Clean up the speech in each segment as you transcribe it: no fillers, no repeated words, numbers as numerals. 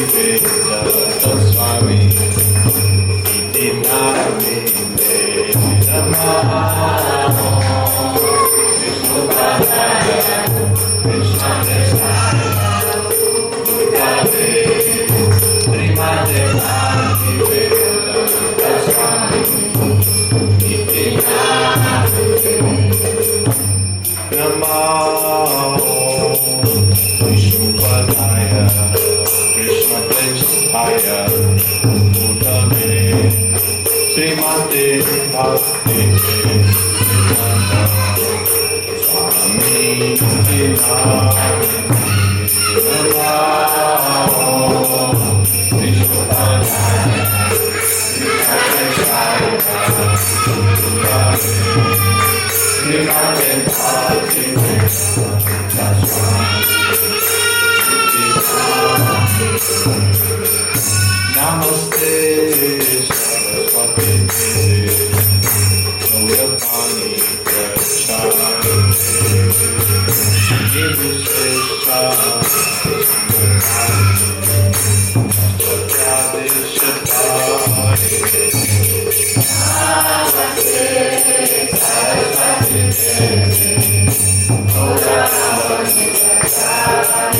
Vedanta Swami Iti Namine Namaha Vishnu Padaya Krishna Desaya Bhutale Srimate Bhakti Vedanta Swami Iti Namine Namaha Vishnu Padaya Krishna Desaya Bhutale Srimate Bhakti Vedanta Swami Iti Namine Namaha Vishnu Padaya Krishna Desaya Bhutale Srimate Bhakti Vedanta Swami Namaste Saraswati Gauravani Pracharine Nirvishesha Namaste Saraswati Gauravani Pracharine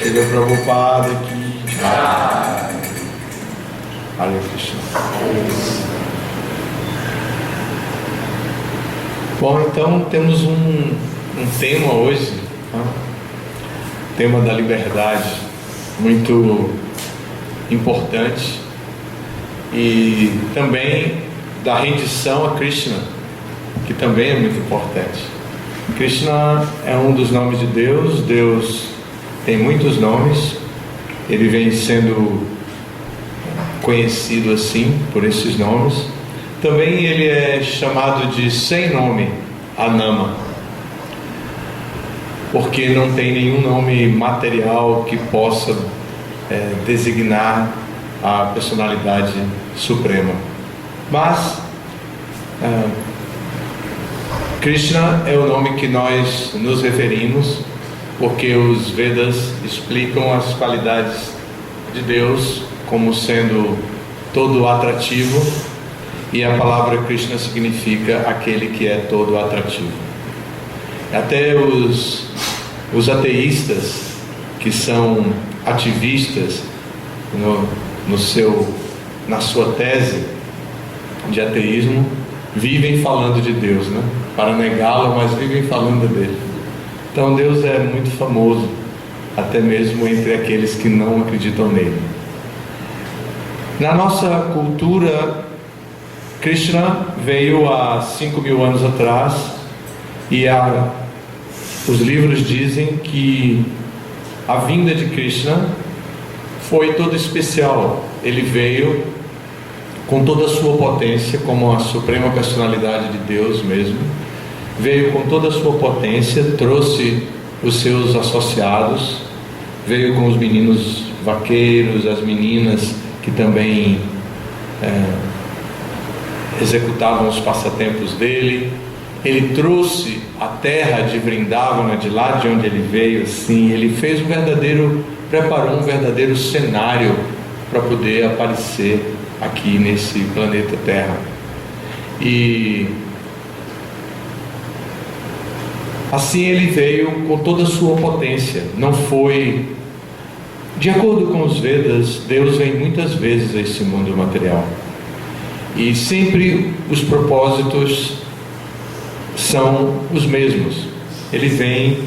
Shila Prabhupada ki Jai. Hare Krishna. Bom, então temos um tema hoje, né? Tema da liberdade, muito importante, e também da rendição a Krishna, que também é muito importante. Krishna é um dos nomes de Deus. Deus tem muitos nomes, ele vem sendo conhecido assim, por esses nomes. Também ele é chamado de sem nome, Anama, porque não tem nenhum nome material que possa designar a personalidade suprema. Mas Krishna é o nome que nós nos referimos, porque os Vedas explicam as qualidades de Deus como sendo todo atrativo, e a palavra Krishna significa aquele que é todo atrativo. Até os ateístas, que são ativistas na sua tese de ateísmo, vivem falando de Deus, né? Para negá-lo, mas vivem falando dele. Então Deus é muito famoso, até mesmo entre aqueles que não acreditam nele. Na nossa cultura, Krishna veio há 5.000 anos atrás, e os livros dizem que a vinda de Krishna foi toda especial. Ele veio com toda a sua potência, como a suprema personalidade de Deus mesmo. Veio com toda a sua potência, trouxe os seus associados, veio com os meninos vaqueiros, as meninas que também executavam os passatempos dele, ele trouxe a terra de Vrindavana, de lá de onde ele veio, assim, ele fez preparou um verdadeiro cenário para poder aparecer aqui nesse planeta Terra. E assim ele veio com toda a sua potência. Não foi, de acordo com os Vedas, Deus vem muitas vezes a esse mundo material, e sempre os propósitos são os mesmos. Ele vem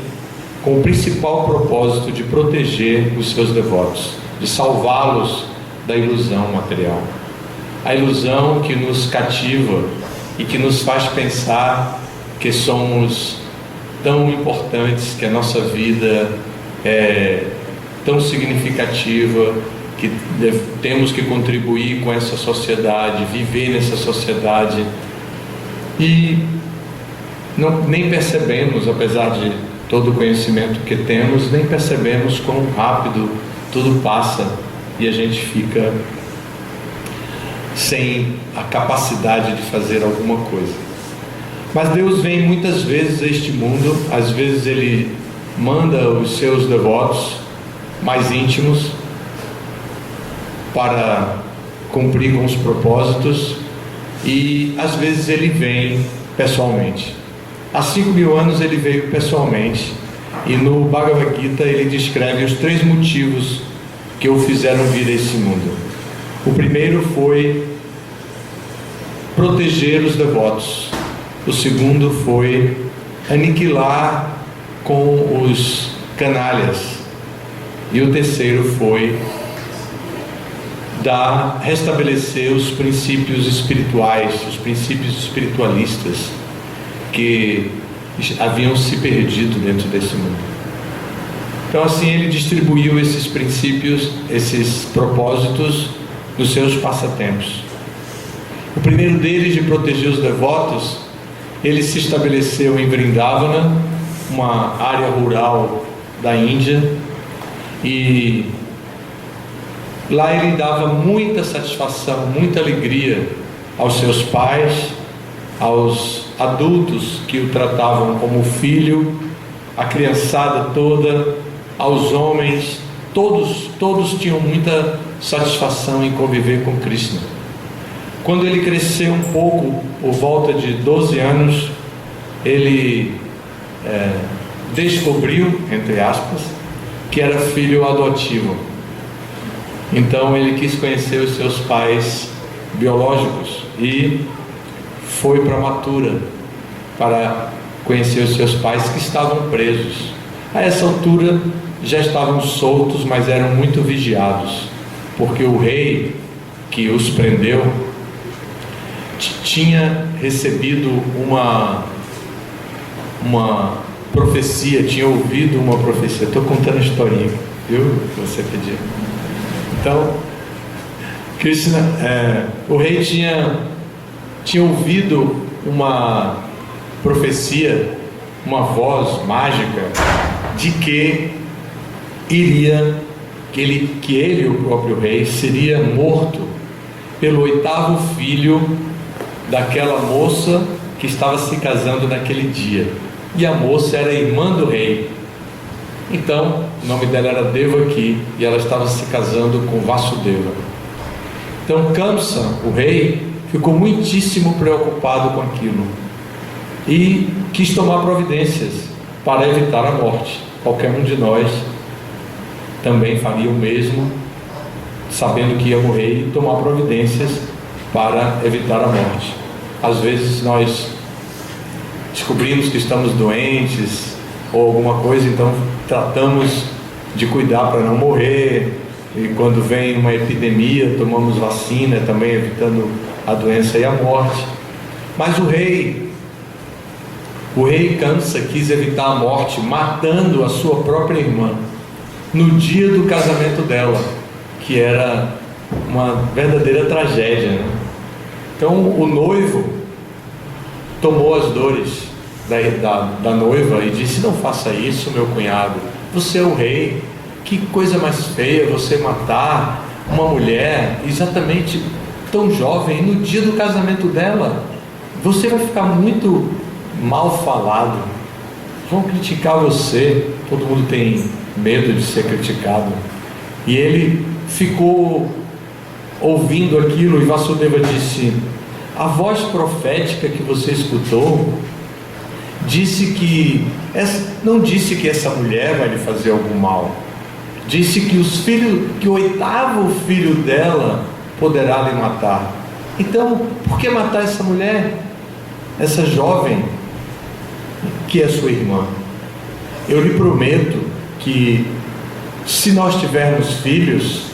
com o principal propósito de proteger os seus devotos, de salvá-los da ilusão material, a ilusão que nos cativa e que nos faz pensar que somos tão importantes, que a nossa vida é tão significativa, que temos que contribuir com essa sociedade, viver nessa sociedade, e nem percebemos, apesar de todo o conhecimento que temos, nem percebemos quão rápido tudo passa e a gente fica sem a capacidade de fazer alguma coisa. Mas Deus vem muitas vezes a este mundo. Às vezes Ele manda os seus devotos mais íntimos para cumprir com os propósitos, e às vezes Ele vem pessoalmente. Há 5.000 anos Ele veio pessoalmente, e no Bhagavad Gita Ele descreve os 3 motivos que o fizeram vir a esse mundo. O primeiro foi proteger os devotos. O segundo foi aniquilar com os canalhas. E o terceiro foi restabelecer os princípios espirituais, os princípios espiritualistas que haviam se perdido dentro desse mundo. Então assim ele distribuiu esses princípios, esses propósitos nos seus passatempos. O primeiro deles, de proteger os devotos, ele se estabeleceu em Vrindavana, uma área rural da Índia, e lá ele dava muita satisfação, muita alegria aos seus pais, aos adultos que o tratavam como filho, a criançada toda, aos homens, todos tinham muita satisfação em conviver com Krishna. Quando ele cresceu um pouco, por volta de 12 anos, ele descobriu, entre aspas, que era filho adotivo. Então ele quis conhecer os seus pais biológicos e foi para Mathura para conhecer os seus pais, que estavam presos. A essa altura já estavam soltos, mas eram muito vigiados, porque o rei que os prendeu tinha recebido uma profecia, tinha ouvido uma profecia. Estou contando a historinha, viu, que você pediu. Então, Krishna, o rei tinha ouvido uma profecia, uma voz mágica, de que ele, o próprio rei, seria morto pelo 8º filho daquela moça que estava se casando naquele dia. E a moça era irmã do rei. Então, o nome dela era Devaki, e ela estava se casando com Vasudeva. Então Kamsa, o rei, ficou muitíssimo preocupado com aquilo e quis tomar providências para evitar a morte. Qualquer um de nós também faria o mesmo, sabendo que ia morrer, e tomar providências para evitar a morte. Às vezes nós descobrimos que estamos doentes ou alguma coisa, então tratamos de cuidar para não morrer, e quando vem uma epidemia tomamos vacina, também evitando a doença e a morte. Mas o rei Kamsa quis evitar a morte matando a sua própria irmã no dia do casamento dela, que era uma verdadeira tragédia, né? Então o noivo tomou as dores da noiva e disse: não faça isso, meu cunhado, você é o rei, que coisa mais feia você matar uma mulher exatamente tão jovem no dia do casamento dela. Você vai ficar muito mal falado, vão criticar você. Todo mundo tem medo de ser criticado. E ele ficou ouvindo aquilo, e Vasudeva disse: a voz profética que você escutou não disse que essa mulher vai lhe fazer algum mal. Disse que o oitavo filho dela poderá lhe matar. Então, por que matar essa mulher, essa jovem que é sua irmã? Eu lhe prometo que, se nós tivermos filhos,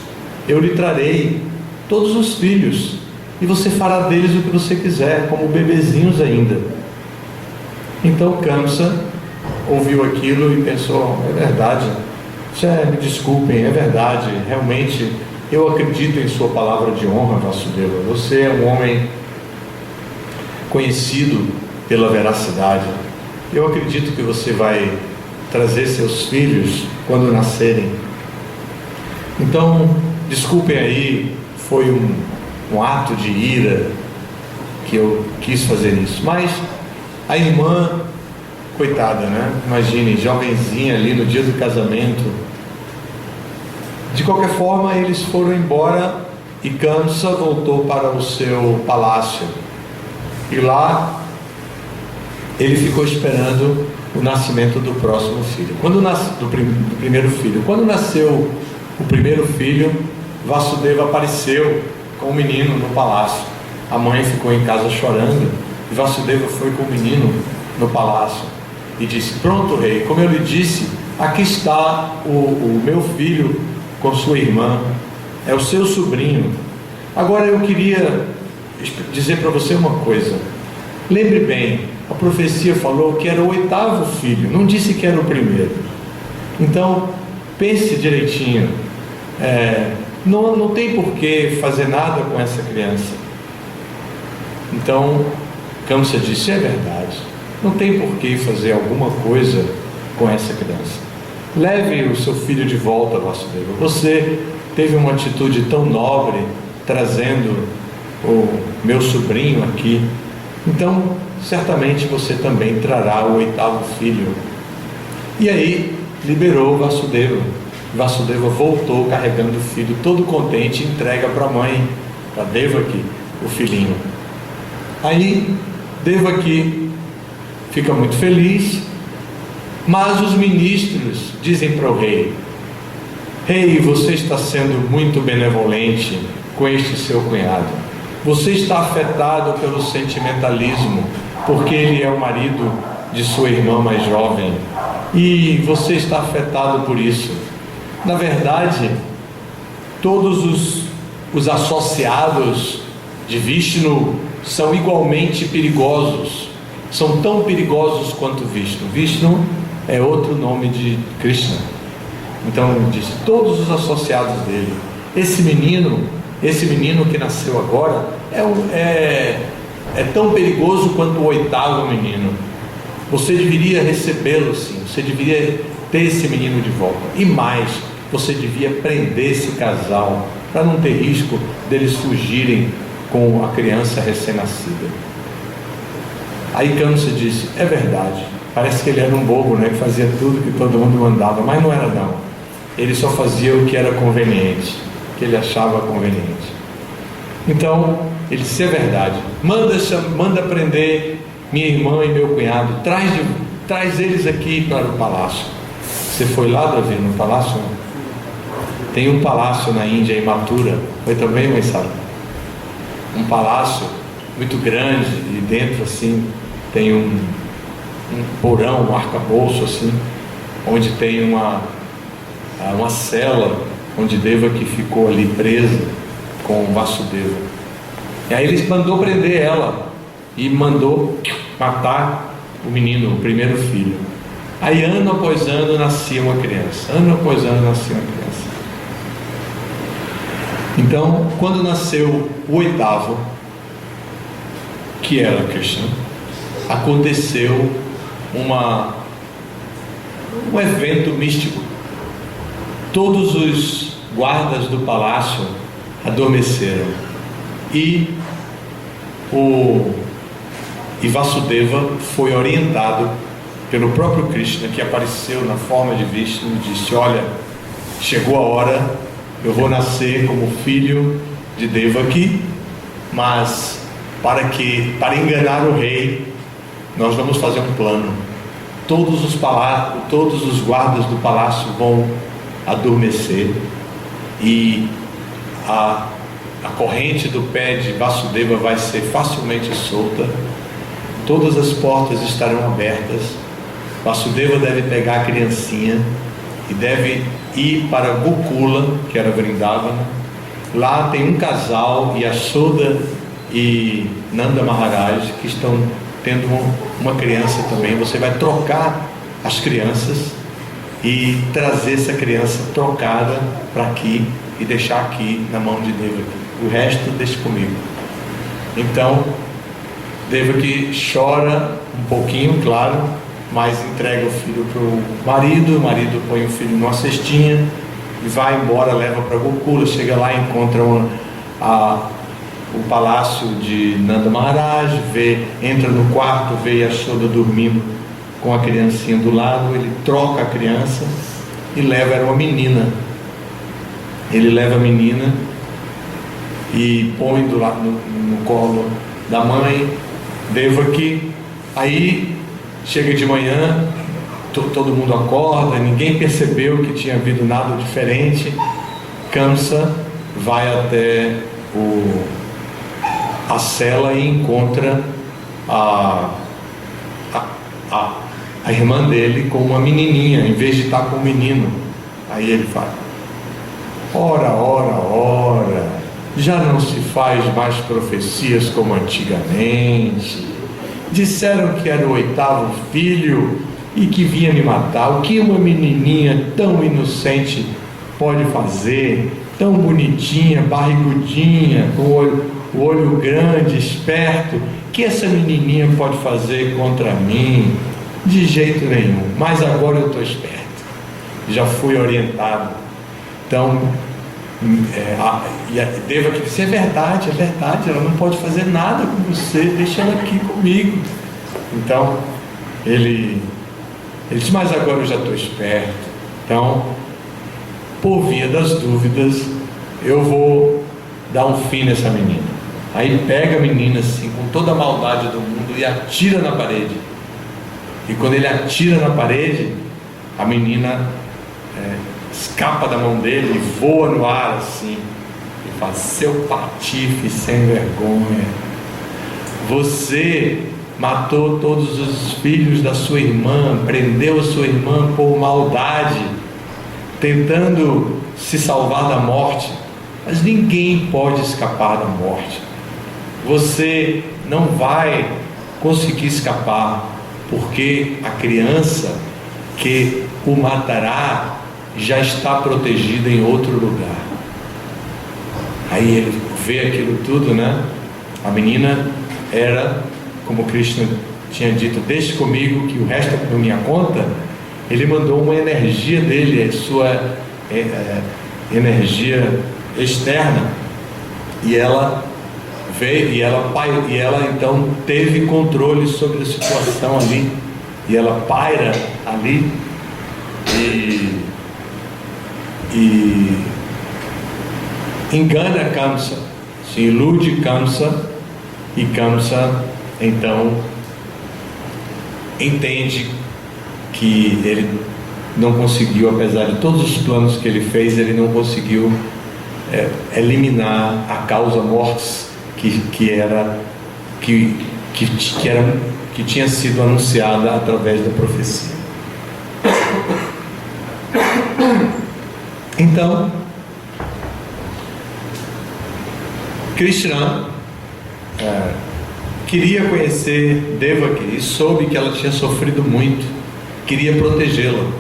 eu lhe trarei todos os filhos, e você fará deles o que você quiser, como bebezinhos ainda. Então Kamsa ouviu aquilo e pensou: é verdade, me desculpem, é verdade, realmente eu acredito em sua palavra de honra, Vasudeva. Você é um homem conhecido pela veracidade. Eu acredito que você vai trazer seus filhos quando nascerem. Então, desculpem aí, foi um ato de ira que eu quis fazer isso. Mas a irmã, coitada, né? Imagine, jovenzinha ali no dia do casamento. De qualquer forma, eles foram embora e Kamsa voltou para o seu palácio. E lá ele ficou esperando o nascimento do próximo filho. Do primeiro filho. Quando nasceu o primeiro filho, Vasudeva apareceu com o menino no palácio. A mãe ficou em casa chorando, e Vasudeva foi com o menino no palácio e disse: pronto, rei, como eu lhe disse, aqui está o meu filho com sua irmã, é o seu sobrinho. Agora eu queria dizer para você uma coisa. Lembre bem, a profecia falou que era o oitavo filho, não disse que era o primeiro. Então pense direitinho. Não tem por que fazer nada com essa criança. Então Kamsa disse: é verdade, não tem por que fazer alguma coisa com essa criança. Leve o seu filho de volta, Vasudeva. Você teve uma atitude tão nobre, trazendo o meu sobrinho aqui. Então, certamente você também trará o oitavo filho. E aí, liberou Vasudeva. Vasudeva voltou carregando o filho, todo contente, entrega para a mãe, para Devaki, o filhinho. Aí, Devaki fica muito feliz, mas os ministros dizem para o rei: rei, você está sendo muito benevolente com este seu cunhado. Você está afetado pelo sentimentalismo, porque ele é o marido de sua irmã mais jovem, e você está afetado por isso. Na verdade, todos os associados de Vishnu são igualmente perigosos, são tão perigosos quanto Vishnu. Vishnu é outro nome de Krishna. Então diz: todos os associados dele. Esse menino que nasceu agora é tão perigoso quanto o oitavo menino. Você deveria recebê-lo, sim. Você deveria ter esse menino de volta. E mais, você devia prender esse casal, para não ter risco deles fugirem com a criança recém-nascida. Aí Kamsa disse: é verdade. Parece que ele era um bobo, né? Que fazia tudo que todo mundo mandava, mas não era não. Ele só fazia o que era conveniente, que ele achava conveniente. Então ele disse: é verdade. Manda prender minha irmã e meu cunhado. Traz eles aqui para o palácio. Você foi lá, Davi, no palácio? Tem um palácio na Índia, em Mathura. Foi também, mãe Sara? Um palácio muito grande, e dentro assim tem um porão, um arcabouço assim, onde tem uma cela onde Devaki ficou ali presa com Vasudeva. E aí ele mandou prender ela e mandou matar o menino, o primeiro filho. Aí ano após ano nascia uma criança, ano após ano nascia uma criança. Então, quando nasceu o oitavo, que era Krishna, aconteceu um evento místico. Todos os guardas do palácio E Vasudeva foi orientado pelo próprio Krishna, que apareceu na forma de Vishnu, e disse: olha, chegou a hora, eu vou nascer como filho de Devaki, mas para enganar o rei, nós vamos fazer um plano. Todos os guardas do palácio vão adormecer, e a corrente do pé de Vasudeva vai ser facilmente solta, todas as portas estarão abertas. Vasudeva deve pegar a criancinha e deve ir para Gokula, que era Vrindavana. Lá tem um casal, Yashoda e Nanda Maharaj, que estão tendo uma criança também. Você vai trocar as crianças e trazer essa criança trocada para aqui e deixar aqui na mão de Devaki. O resto deixe comigo. Então Devaki chora um pouquinho, claro, mas entrega o filho para o marido põe o filho numa cestinha e vai embora, leva para Gokula. Chega lá, encontra o palácio de Nanda Maharaj, entra no quarto, vê Yashoda dormindo com a criancinha do lado. Ele troca a criança e era uma menina. Ele leva a menina e põe no colo da mãe Devaki. Aí chega de manhã, todo mundo acorda, ninguém percebeu que tinha havido nada diferente. Kamsa vai até a cela e encontra a irmã dele com uma menininha, em vez de estar com o menino. Aí ele fala: ora, já não se faz mais profecias como antigamente. Disseram que era o 8º filho e que vinha me matar. O que uma menininha tão inocente pode fazer? Tão bonitinha, barrigudinha, com o olho grande, esperto. Que essa menininha pode fazer contra mim? De jeito nenhum. Mas agora eu estou esperto, já fui orientado. Então Devaki disse: é verdade, ela não pode fazer nada com você, deixa ela aqui comigo. Então ele disse: mas agora eu já estou esperto, então, por via das dúvidas, eu vou dar um fim nessa menina. Aí pega a menina assim, com toda a maldade do mundo, e atira na parede. E quando ele atira na parede, a menina escapa da mão dele e voa no ar assim. E fala: seu patife sem vergonha, você matou todos os filhos da sua irmã, prendeu a sua irmã por maldade, tentando se salvar da morte, mas ninguém pode escapar da morte. Você não vai conseguir escapar, porque a criança que o matará já está protegida em outro lugar. Aí ele vê aquilo tudo, né? A menina era, como Krishna tinha dito: deixe comigo que o resto é por minha conta. Ele mandou uma energia dele, a sua energia externa, e ela veio, e ela então teve controle sobre a situação ali, e ela paira ali e engana Kamsa, se ilude Kamsa, e Kamsa então entende que ele não conseguiu, apesar de todos os planos que ele fez, ele não conseguiu eliminar a causa mortis que tinha sido anunciada através da profecia. Então Krishna queria conhecer Devaki e soube que ela tinha sofrido muito, queria protegê-la.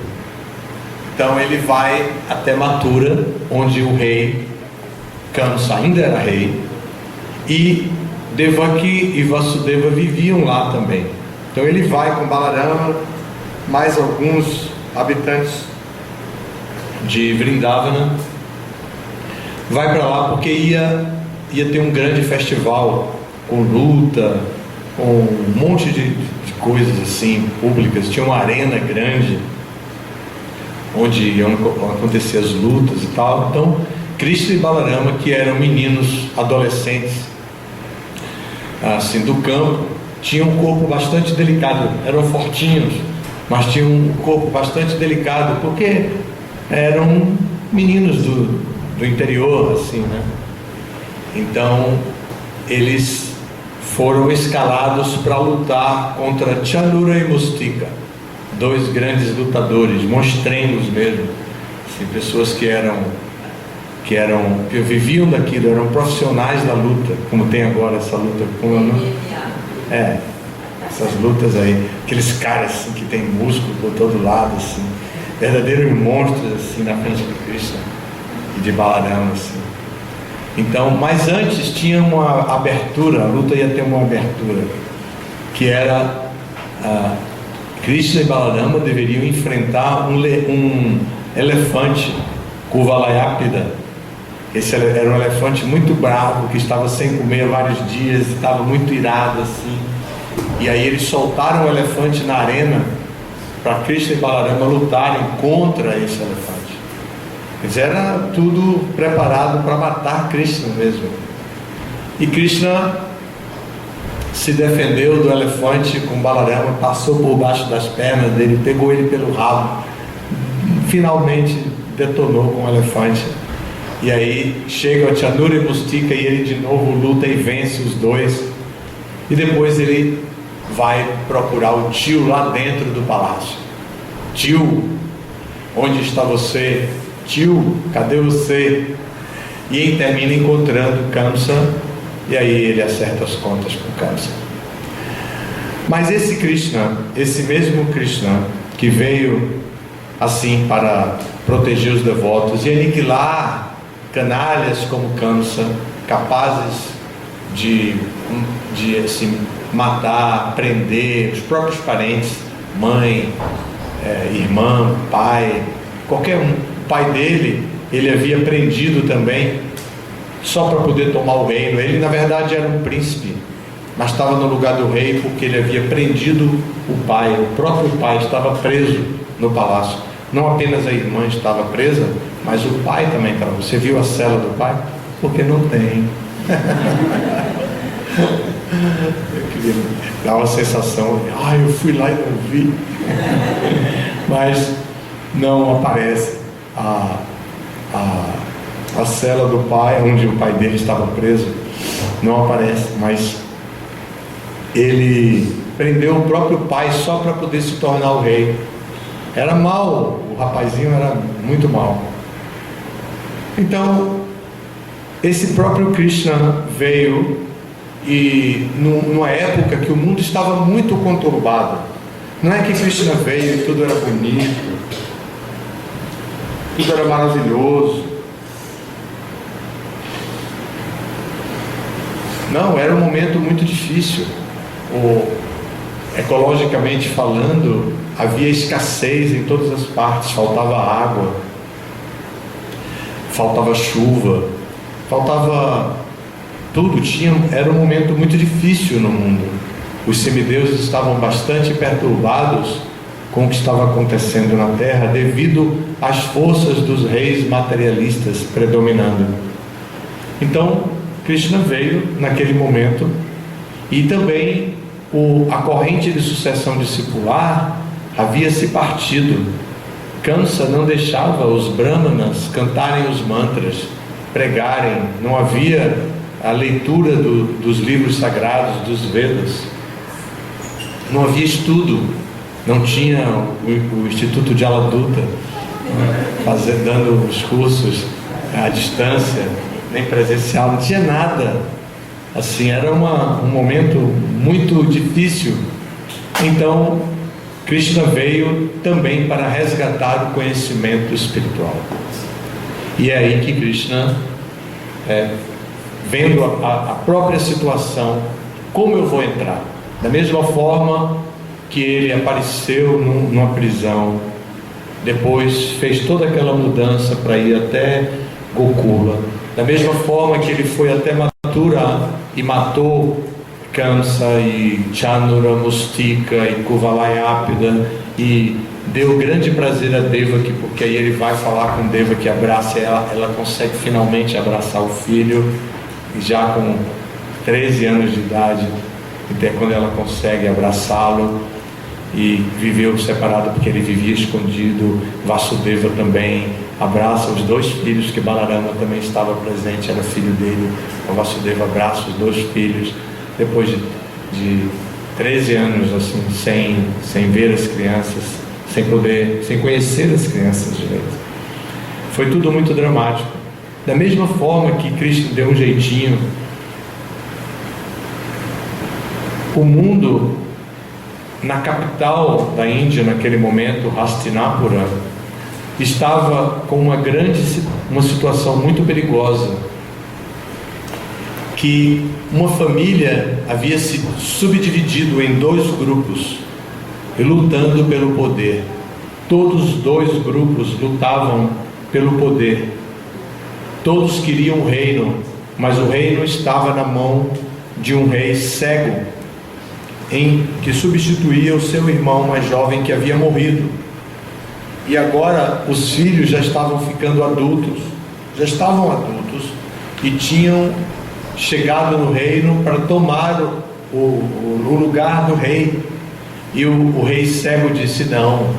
Então ele vai até Mathura, onde o rei Kamsa ainda era rei, e Devaki e Vasudeva viviam lá também. Então ele vai com Balarama, mais alguns habitantes de Vrindavana, vai para lá porque ia ter um grande festival com luta com um monte de coisas assim, públicas. Tinha uma arena grande, onde iam acontecer as lutas e tal. Então, Krishna e Balarama, que eram meninos adolescentes, assim, do campo, tinham um corpo bastante delicado, eram fortinhos, mas tinham um corpo bastante delicado, porque eram meninos do interior, assim, né? Então, eles foram escalados para lutar contra Chanura e Mustika, dois grandes lutadores, monstrengos mesmo, assim, pessoas que viviam daquilo, eram profissionais da luta, como tem agora essa luta, como essas lutas aí, aqueles caras assim, que tem músculo por todo lado, assim, verdadeiros monstros assim, na frente de Krishna e de Balarama, assim. Então, mas antes tinha uma abertura, a luta ia ter uma abertura, que era Krishna e Balarama deveriam enfrentar um elefante, Kuvalayapida. Esse era um elefante muito bravo, que estava sem comer há vários dias, estava muito irado assim. E aí eles soltaram o elefante na arena para Krishna e Balarama lutarem contra esse elefante. Mas era tudo preparado para matar Krishna mesmo. E Krishna se defendeu do elefante com Balarama, passou por baixo das pernas dele, pegou ele pelo rabo, finalmente detonou com o elefante. E aí chega o Chanura e Mustika e ele de novo luta e vence os dois. E depois ele vai procurar o tio lá dentro do palácio. Tio, onde está você? Tio, cadê você? E ele termina encontrando Kamsa, e aí ele acerta as contas com Kamsa. Mas esse Krishna, esse mesmo Krishna que veio assim para proteger os devotos e aniquilar canalhas como Kamsa, capazes de assim, matar, prender os próprios parentes, mãe, irmã, pai, qualquer um. O pai dele, ele havia prendido também, só para poder tomar o reino. Ele na verdade era um príncipe, mas estava no lugar do rei porque ele havia prendido o pai. O próprio pai estava preso no palácio. Não apenas a irmã estava presa, mas o pai também estava. Você viu a cela do pai? Porque não tem. Eu queria dar uma sensação, eu fui lá e não vi. Mas não aparece a cela do pai, onde o pai dele estava preso, não aparece, mas ele prendeu o próprio pai só para poder se tornar o rei. Era mau, o rapazinho era muito mau. Então, esse próprio Krishna veio e numa época que o mundo estava muito conturbado. Não é que Krishna veio e tudo era bonito, tudo era maravilhoso. Não, era um momento muito difícil. Ecologicamente falando, havia escassez em todas as partes, faltava água, faltava chuva, faltava tudo, era um momento muito difícil no mundo. Os semideuses estavam bastante perturbados com o que estava acontecendo na terra devido às forças dos reis materialistas predominando. Então Krishna veio naquele momento, e também a corrente de sucessão discipular havia se partido. Kamsa não deixava os brahmanas cantarem os mantras, pregarem, não havia a leitura dos livros sagrados, dos Vedas, não havia estudo. Não tinha o Instituto de Aladuta dando os cursos à distância, nem presencial, não tinha nada. Assim, era um momento muito difícil. Então, Krishna veio também para resgatar o conhecimento espiritual. E é aí que Krishna, vendo a própria situação, como eu vou entrar? Da mesma forma que ele apareceu numa prisão, depois fez toda aquela mudança para ir até Gokula, da mesma forma que ele foi até Mathura e matou Kamsa e Chanura, Mustika e Kuvalayapida, e deu grande prazer a Devaki, porque aí ele vai falar com Devaki, abraça ela, ela consegue finalmente abraçar o filho, e já com 13 anos de idade, até quando ela consegue abraçá-lo, e viveu separado porque ele vivia escondido. Vasudeva também abraça os dois filhos, que Balarama também estava presente, era filho dele. O Vasudeva abraça os dois filhos, depois de 13 anos assim, sem ver as crianças, sem conhecer as crianças direito. Foi tudo muito dramático. Da mesma forma que Krishna deu um jeitinho, o mundo na capital da Índia, naquele momento, Hastinapura, estava com uma situação muito perigosa, que uma família havia se subdividido em 2 grupos, e lutando pelo poder. Todos os 2 grupos lutavam pelo poder. Todos queriam o reino, mas o reino estava na mão de um rei cego, que substituía o seu irmão mais jovem que havia morrido. E agora os filhos já estavam ficando adultos, e tinham chegado no reino para tomar o lugar do rei. E o rei cego disse: não,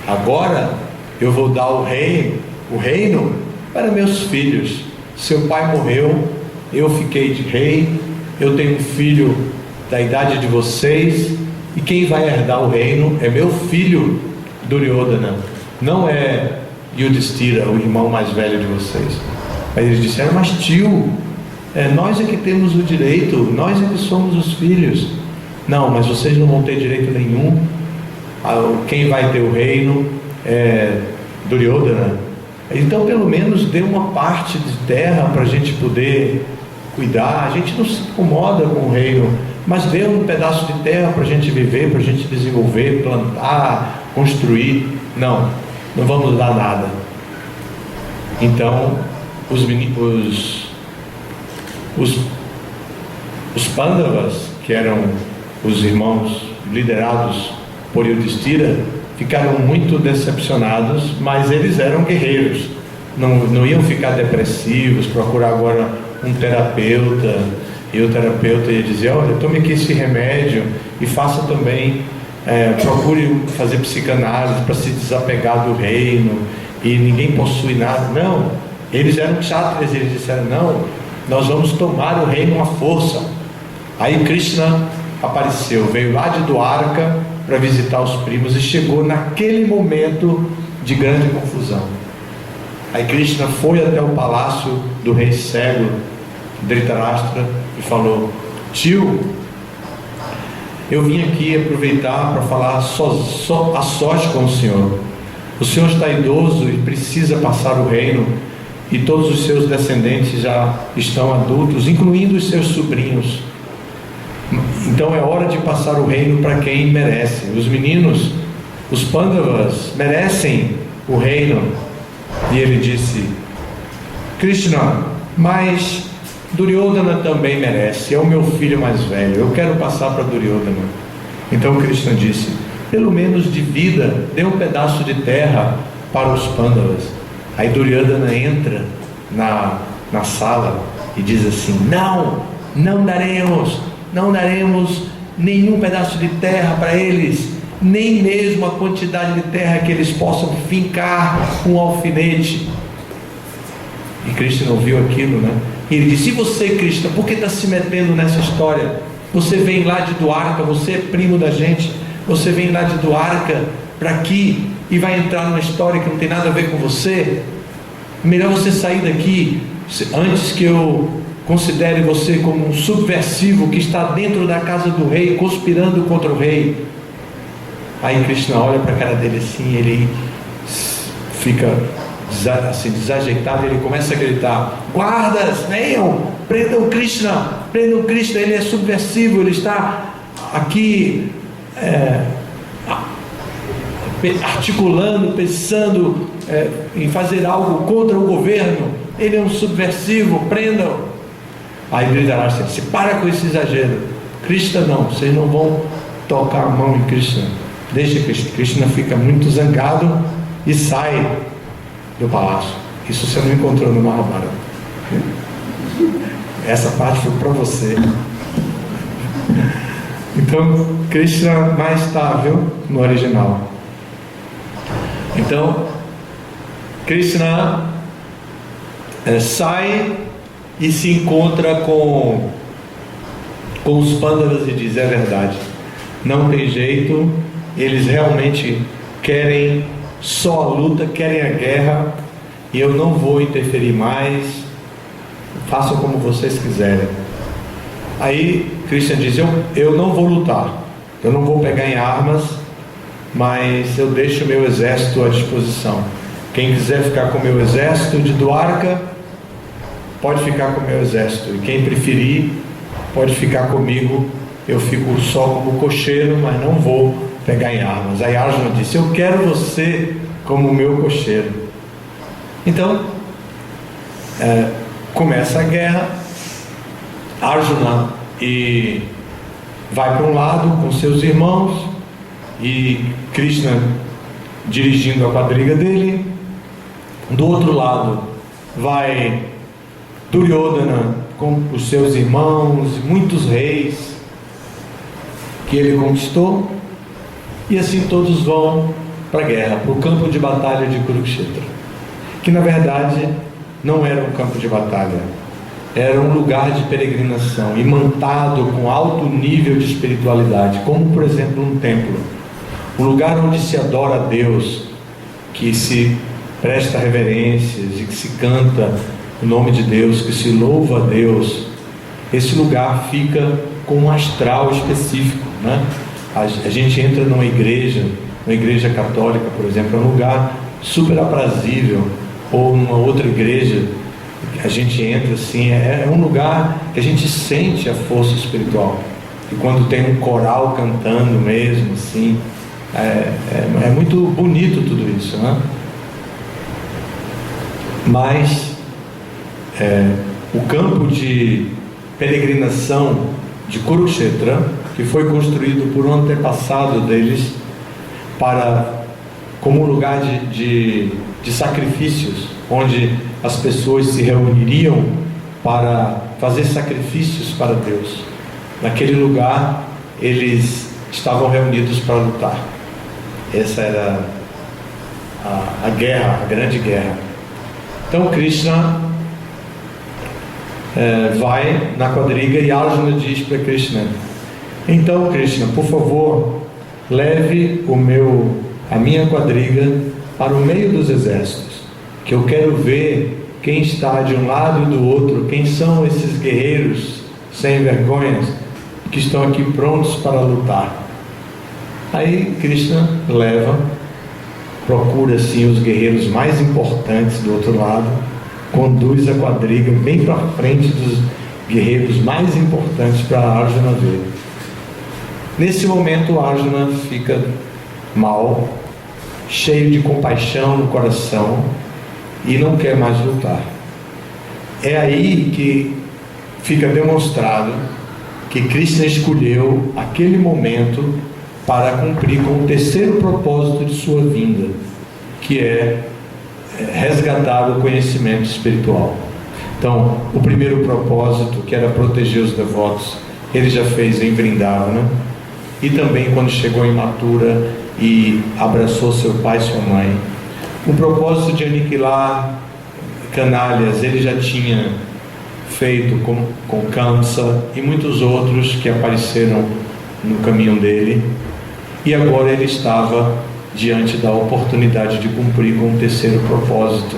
agora eu vou dar o reino para meus filhos. Seu pai morreu, eu fiquei de rei, eu tenho um filho da idade de vocês, e quem vai herdar o reino é meu filho Duryodhana, não é Yudhishthira, o irmão mais velho de vocês. Aí eles disseram: mas tio, nós é que temos o direito, nós é que somos os filhos. Não, mas vocês não vão ter direito nenhum. Quem vai ter o reino é Duryodhana. Então pelo menos dê uma parte de terra para a gente poder cuidar. A gente não se incomoda com o reino, mas dê um pedaço de terra para a gente viver, para a gente desenvolver, plantar, construir. Não vamos dar nada. Então os Pandavas, que eram os irmãos liderados por Yudhishthira, ficaram muito decepcionados, mas eles eram guerreiros, não iam ficar depressivos, procurar agora um terapeuta, e o terapeuta ia dizer: olha, tome aqui esse remédio e faça também, procure fazer psicanálise para se desapegar do reino, e ninguém possui nada. Não, eles eram kshatriyas, eles disseram: não, nós vamos tomar o reino à força. Aí Krishna apareceu, veio lá de Dwarka para visitar os primos, e chegou naquele momento de grande confusão. Aí Krishna foi até o palácio do rei cego Dhritarashtra e falou: tio, eu vim aqui aproveitar para falar a sós com o senhor. O senhor está idoso e precisa passar o reino, e todos os seus descendentes já estão adultos, incluindo os seus sobrinhos. Então é hora de passar o reino para quem merece. Os meninos, os Pandavas, merecem o reino. E ele disse: Krishna, mas Duryodhana também merece, é o meu filho mais velho, eu quero passar para Duryodhana. Então Krishna disse: pelo menos de vida, dê um pedaço de terra para os Pandavas. Aí Duryodhana entra na sala e diz assim: não daremos nenhum pedaço de terra para eles, nem mesmo a quantidade de terra que eles possam fincar com um alfinete. E Krishna ouviu aquilo, né? E ele disse: e você, Krishna, por que está se metendo nessa história? Você vem lá de Dwarka, você é primo da gente, você vem lá de Dwarka para aqui e vai entrar numa história que não tem nada a ver com você? Melhor você sair daqui antes que eu considere você como um subversivo que está dentro da casa do rei, conspirando contra o rei. Aí Krishna olha para a cara dele assim, ele fica assim, desajeitado, ele começa a gritar: guardas, venham, prendam Krishna, ele é subversivo, ele está aqui articulando, pensando em fazer algo contra o governo, ele é um subversivo, prendam. Aí Dhritarashtra disse: para com esse exagero. Krishna não, vocês não vão tocar a mão em Krishna. Deixa Krishna. Krishna fica muito zangado e sai do palácio. Isso você não encontrou no Mahabharata. Essa parte foi para você. Então, Krishna mais estável no original. Então, Krishna sai e se encontra com os Pandavas e diz: é verdade, não tem jeito, eles realmente querem só a luta, querem a guerra, e eu não vou interferir mais, façam como vocês quiserem. Aí Krishna diz: eu não vou lutar, eu não vou pegar em armas, mas eu deixo o meu exército à disposição. Quem quiser ficar com o meu exército de Dwarka, pode ficar com o meu exército, e quem preferir, pode ficar comigo. Eu fico só como cocheiro, mas não vou pegar em armas. Aí Arjuna disse: eu quero você como meu cocheiro. Então começa a guerra. Arjuna vai para um lado com seus irmãos e Krishna dirigindo a quadriga dele. Do outro lado vai Duryodhana com os seus irmãos, muitos reis que ele conquistou, e assim todos vão para a guerra, para o campo de batalha de Kurukshetra, que na verdade não era um campo de batalha, era um lugar de peregrinação, imantado com alto nível de espiritualidade, como por exemplo um templo, um lugar onde se adora a Deus, que se presta reverências e que se canta o nome de Deus, que se louva a Deus. Esse lugar fica com um astral específico, né? A gente entra numa igreja católica, por exemplo, é um lugar super aprazível, ou numa outra igreja, a gente entra assim, é um lugar que a gente sente a força espiritual, e quando tem um coral cantando mesmo, assim, é muito bonito tudo isso, né? Mas o campo de peregrinação de Kurukshetra, que foi construído por um antepassado deles como um lugar de sacrifícios, onde as pessoas se reuniriam para fazer sacrifícios para Deus. Naquele lugar eles estavam reunidos para lutar. Essa era a guerra, a grande guerra. Então Krishna vai na quadriga e Arjuna diz para Krishna: então Krishna, por favor, leve a minha quadriga para o meio dos exércitos, que eu quero ver quem está de um lado e do outro, quem são esses guerreiros sem vergonhas que estão aqui prontos para lutar. Aí Krishna procura assim os guerreiros mais importantes do outro lado, conduz a quadriga bem para frente dos guerreiros mais importantes para Arjuna ver. Nesse momento Arjuna fica mal, cheio de compaixão no coração, e não quer mais lutar. É aí que fica demonstrado que Krishna escolheu aquele momento para cumprir com o terceiro propósito de sua vinda, que é resgatar o conhecimento espiritual. Então, o primeiro propósito, que era proteger os devotos, ele já fez em Vrindavana, e também quando chegou em Mathura e abraçou seu pai e sua mãe. O propósito de aniquilar canalhas ele já tinha feito com Kamsa e muitos outros que apareceram no caminho dele, e agora ele estava diante da oportunidade de cumprir com o terceiro propósito,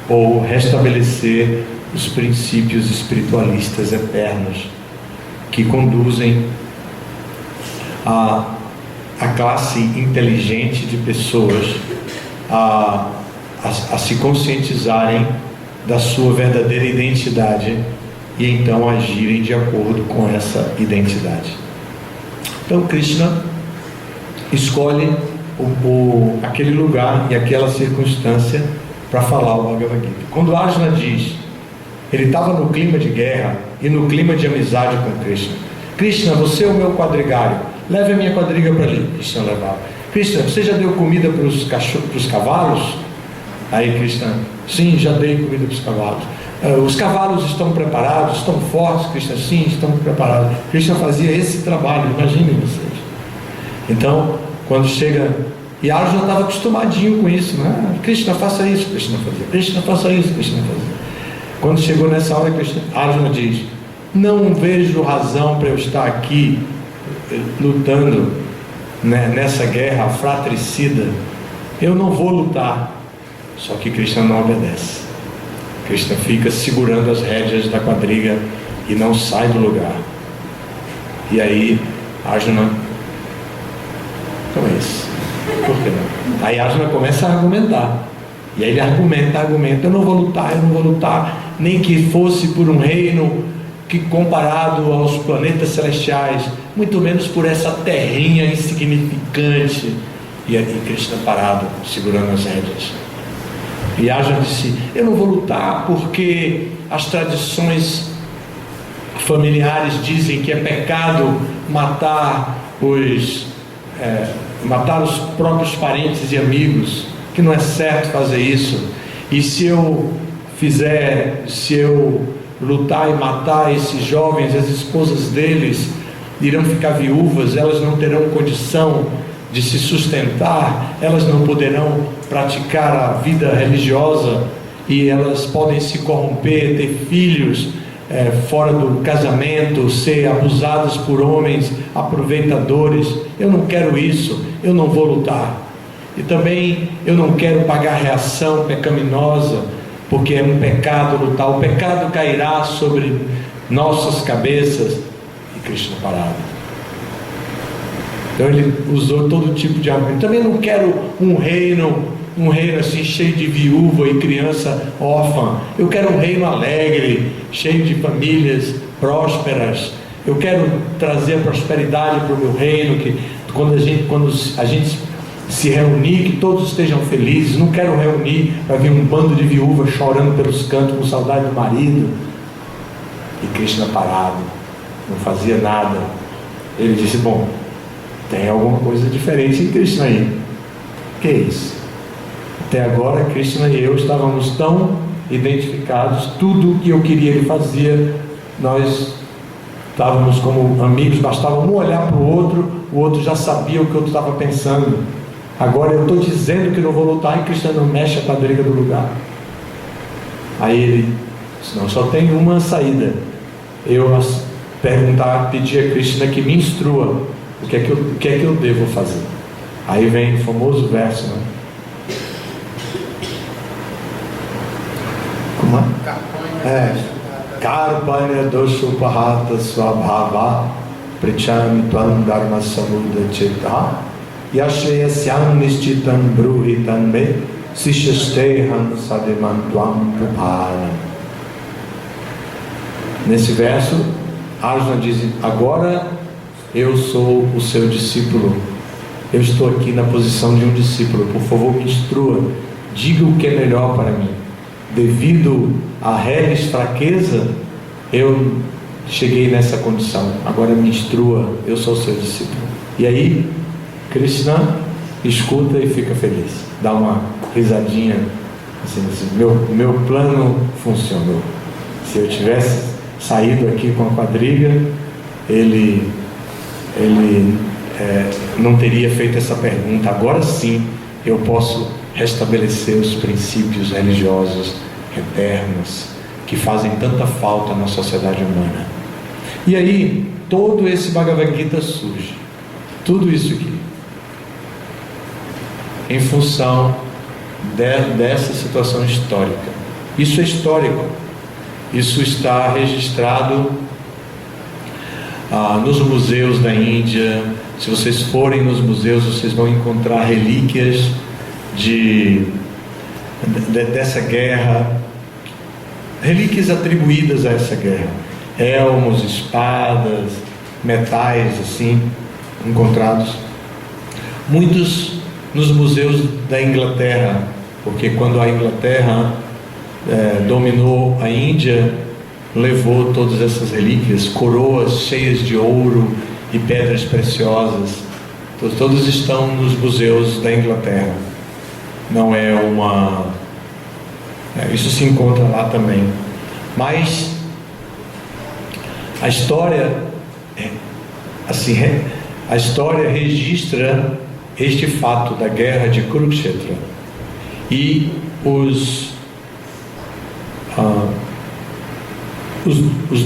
ou restabelecer os princípios espiritualistas eternos que conduzem a classe inteligente de pessoas a se conscientizarem da sua verdadeira identidade e então agirem de acordo com essa identidade. Então Krishna escolhe aquele lugar e aquela circunstância para falar o Bhagavad Gita. Quando Arjuna diz, ele estava no clima de guerra e no clima de amizade com Krishna. Krishna, você é o meu quadrigário, leve a minha quadriga para ali. Krishna levava. Krishna, você já deu comida para os cavalos? Aí Krishna, sim, já dei comida para os cavalos. Os cavalos estão preparados, estão fortes? Krishna, sim, estão preparados. Krishna fazia esse trabalho, imaginem vocês. Então, quando chega, e Arjuna estava acostumadinho com isso, né? Krishna, faça isso, Krishna fazia. Krishna, faça isso, Krishna fazia. Quando chegou nessa hora, Arjuna diz: não vejo razão para eu estar aqui lutando, né, nessa guerra fratricida. Eu não vou lutar. Só que Krishna não obedece. Krishna fica segurando as rédeas da quadriga e não sai do lugar. E aí Arjuna, então é isso, por que não? Aí Arjuna começa a argumentar. E aí ele argumenta, eu não vou lutar, nem que fosse por um reino que comparado aos planetas celestiais, muito menos por essa terrinha insignificante. E aí Krishna parado, segurando as rédeas. E Arjuna disse: eu não vou lutar porque as tradições familiares dizem que é pecado matar os próprios parentes e amigos, que não é certo fazer isso. E se eu lutar e matar esses jovens, as esposas deles irão ficar viúvas, elas não terão condição de se sustentar, elas não poderão praticar a vida religiosa e elas podem se corromper, ter filhos fora do casamento, ser abusadas por homens aproveitadores. Eu não quero isso, eu não vou lutar. E também eu não quero pagar reação pecaminosa, porque é um pecado lutar. O pecado cairá sobre nossas cabeças. E Krishna parado. Então ele usou todo tipo de argumento. Também não quero um reino assim cheio de viúva e criança órfã. Eu quero um reino alegre, cheio de famílias prósperas. Eu quero trazer a prosperidade para o meu reino, que quando a gente se reunir, que todos estejam felizes. Não quero reunir para vir um bando de viúvas chorando pelos cantos com saudade do marido. E Krishna parado, não fazia nada. Ele disse: bom, tem alguma coisa diferente em Krishna aí. O que é isso? Até agora Krishna e eu estávamos tão identificados, tudo que eu queria ele fazia, nós estávamos como amigos, bastava um olhar para o outro já sabia o que o outro estava pensando. Agora eu estou dizendo que não vou lutar e Krishna não mexe a quadriga do lugar. Aí ele disse: não, só tem uma saída. Eu pedir a Krishna que me instrua o que é que eu devo fazer. Aí vem o famoso verso, né? Como é? Karpanya doshupahata swabhava prichami tvam dharma samudra cheta yashreyasyam nishchitam bruhitam me sishasteham sadimam tvam prabhana. Nesse verso Arjuna diz: agora eu sou o seu discípulo, eu estou aqui na posição de um discípulo, por favor me instrua, diga o que é melhor para mim. Devido a reles fraqueza, eu cheguei nessa condição, agora me instrua, eu sou o seu discípulo. E aí Krishna escuta e fica feliz, dá uma risadinha assim, meu plano funcionou. Se eu tivesse saído aqui com a quadriga, ele não teria feito essa pergunta. Agora sim eu posso restabelecer os princípios religiosos eternos que fazem tanta falta na sociedade humana. E aí todo esse Bhagavad Gita surge, tudo isso aqui em função dessa situação histórica. Isso é histórico, isso está registrado nos museus da Índia. Se vocês forem nos museus, vocês vão encontrar relíquias dessa guerra, relíquias atribuídas a essa guerra, elmos, espadas, metais assim, encontrados, muitos nos museus da Inglaterra, porque quando a Inglaterra dominou a Índia, levou todas essas relíquias, coroas cheias de ouro e pedras preciosas. Todos estão nos museus da Inglaterra. Não é uma... isso se encontra lá também. Mas a história, a história registra este fato da guerra de Kurukshetra. E os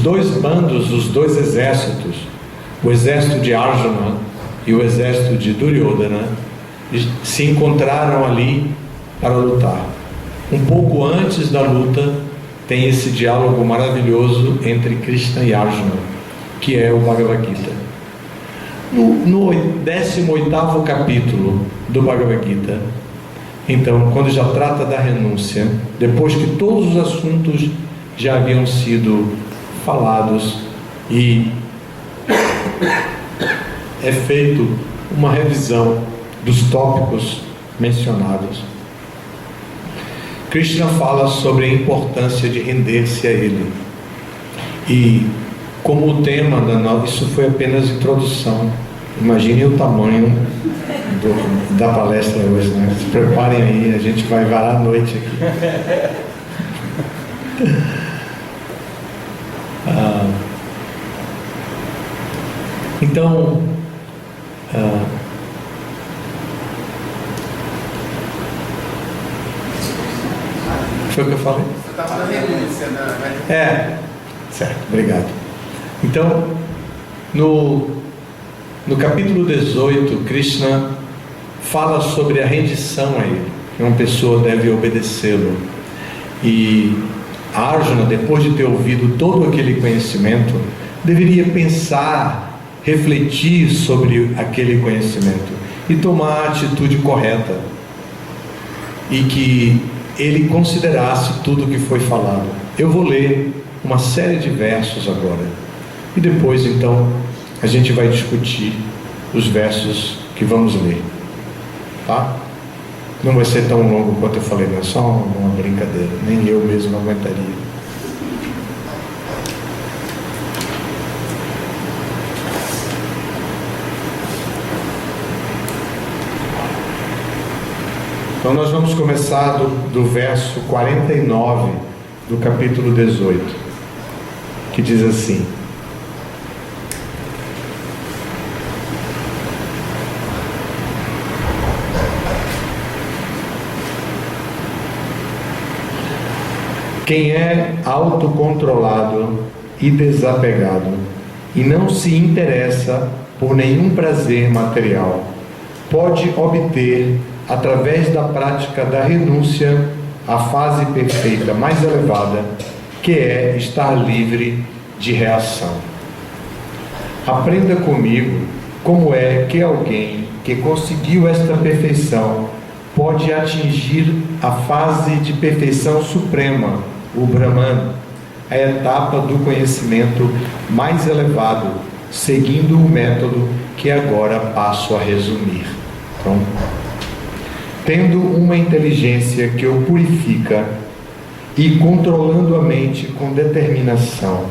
dois bandos, os dois exércitos, o exército de Arjuna e o exército de Duryodhana, se encontraram ali para lutar. Um pouco antes da luta tem esse diálogo maravilhoso entre Krishna e Arjuna, que é o Bhagavad Gita. No 18º capítulo do Bhagavad Gita, então, quando já trata da renúncia, depois que todos os assuntos já haviam sido falados e é feito uma revisão dos tópicos mencionados, Krishna fala sobre a importância de render-se a Ele. E como o tema isso foi apenas introdução. Imaginem o tamanho da palestra hoje, né? Se preparem aí, a gente vai varar a noite aqui. Então, foi o que eu falei? Você estava na renúncia, né? Certo, obrigado. Então, no capítulo 18, Krishna fala sobre a rendição a Ele, que uma pessoa deve obedecê-lo. E Arjuna, depois de ter ouvido todo aquele conhecimento, deveria pensar, refletir sobre aquele conhecimento e tomar a atitude correta, e que ele considerasse tudo o que foi falado. Eu vou ler uma série de versos agora, e depois então a gente vai discutir os versos que vamos ler, tá? Não vai ser tão longo quanto eu falei, não é só uma brincadeira, nem eu mesmo aguentaria. Então nós vamos começar do verso 49 do capítulo 18, que diz assim: quem é autocontrolado e desapegado e não se interessa por nenhum prazer material, pode obter, através da prática da renúncia, a fase perfeita mais elevada, que é estar livre de reação. Aprenda comigo como é que alguém que conseguiu esta perfeição pode atingir a fase de perfeição suprema, o Brahman, a etapa do conhecimento mais elevado, seguindo o método que agora passo a resumir. Então, tendo uma inteligência que o purifica e controlando a mente com determinação,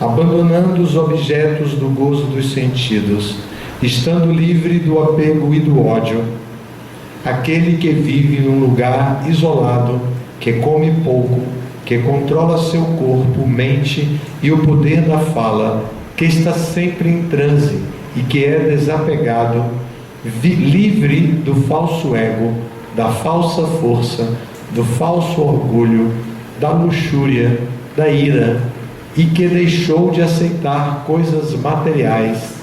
abandonando os objetos do gozo dos sentidos, estando livre do apego e do ódio, aquele que vive num lugar isolado, que come pouco, que controla seu corpo, mente e o poder da fala, que está sempre em transe e que é desapegado, livre do falso ego, da falsa força, do falso orgulho, da luxúria, da ira, e que deixou de aceitar coisas materiais,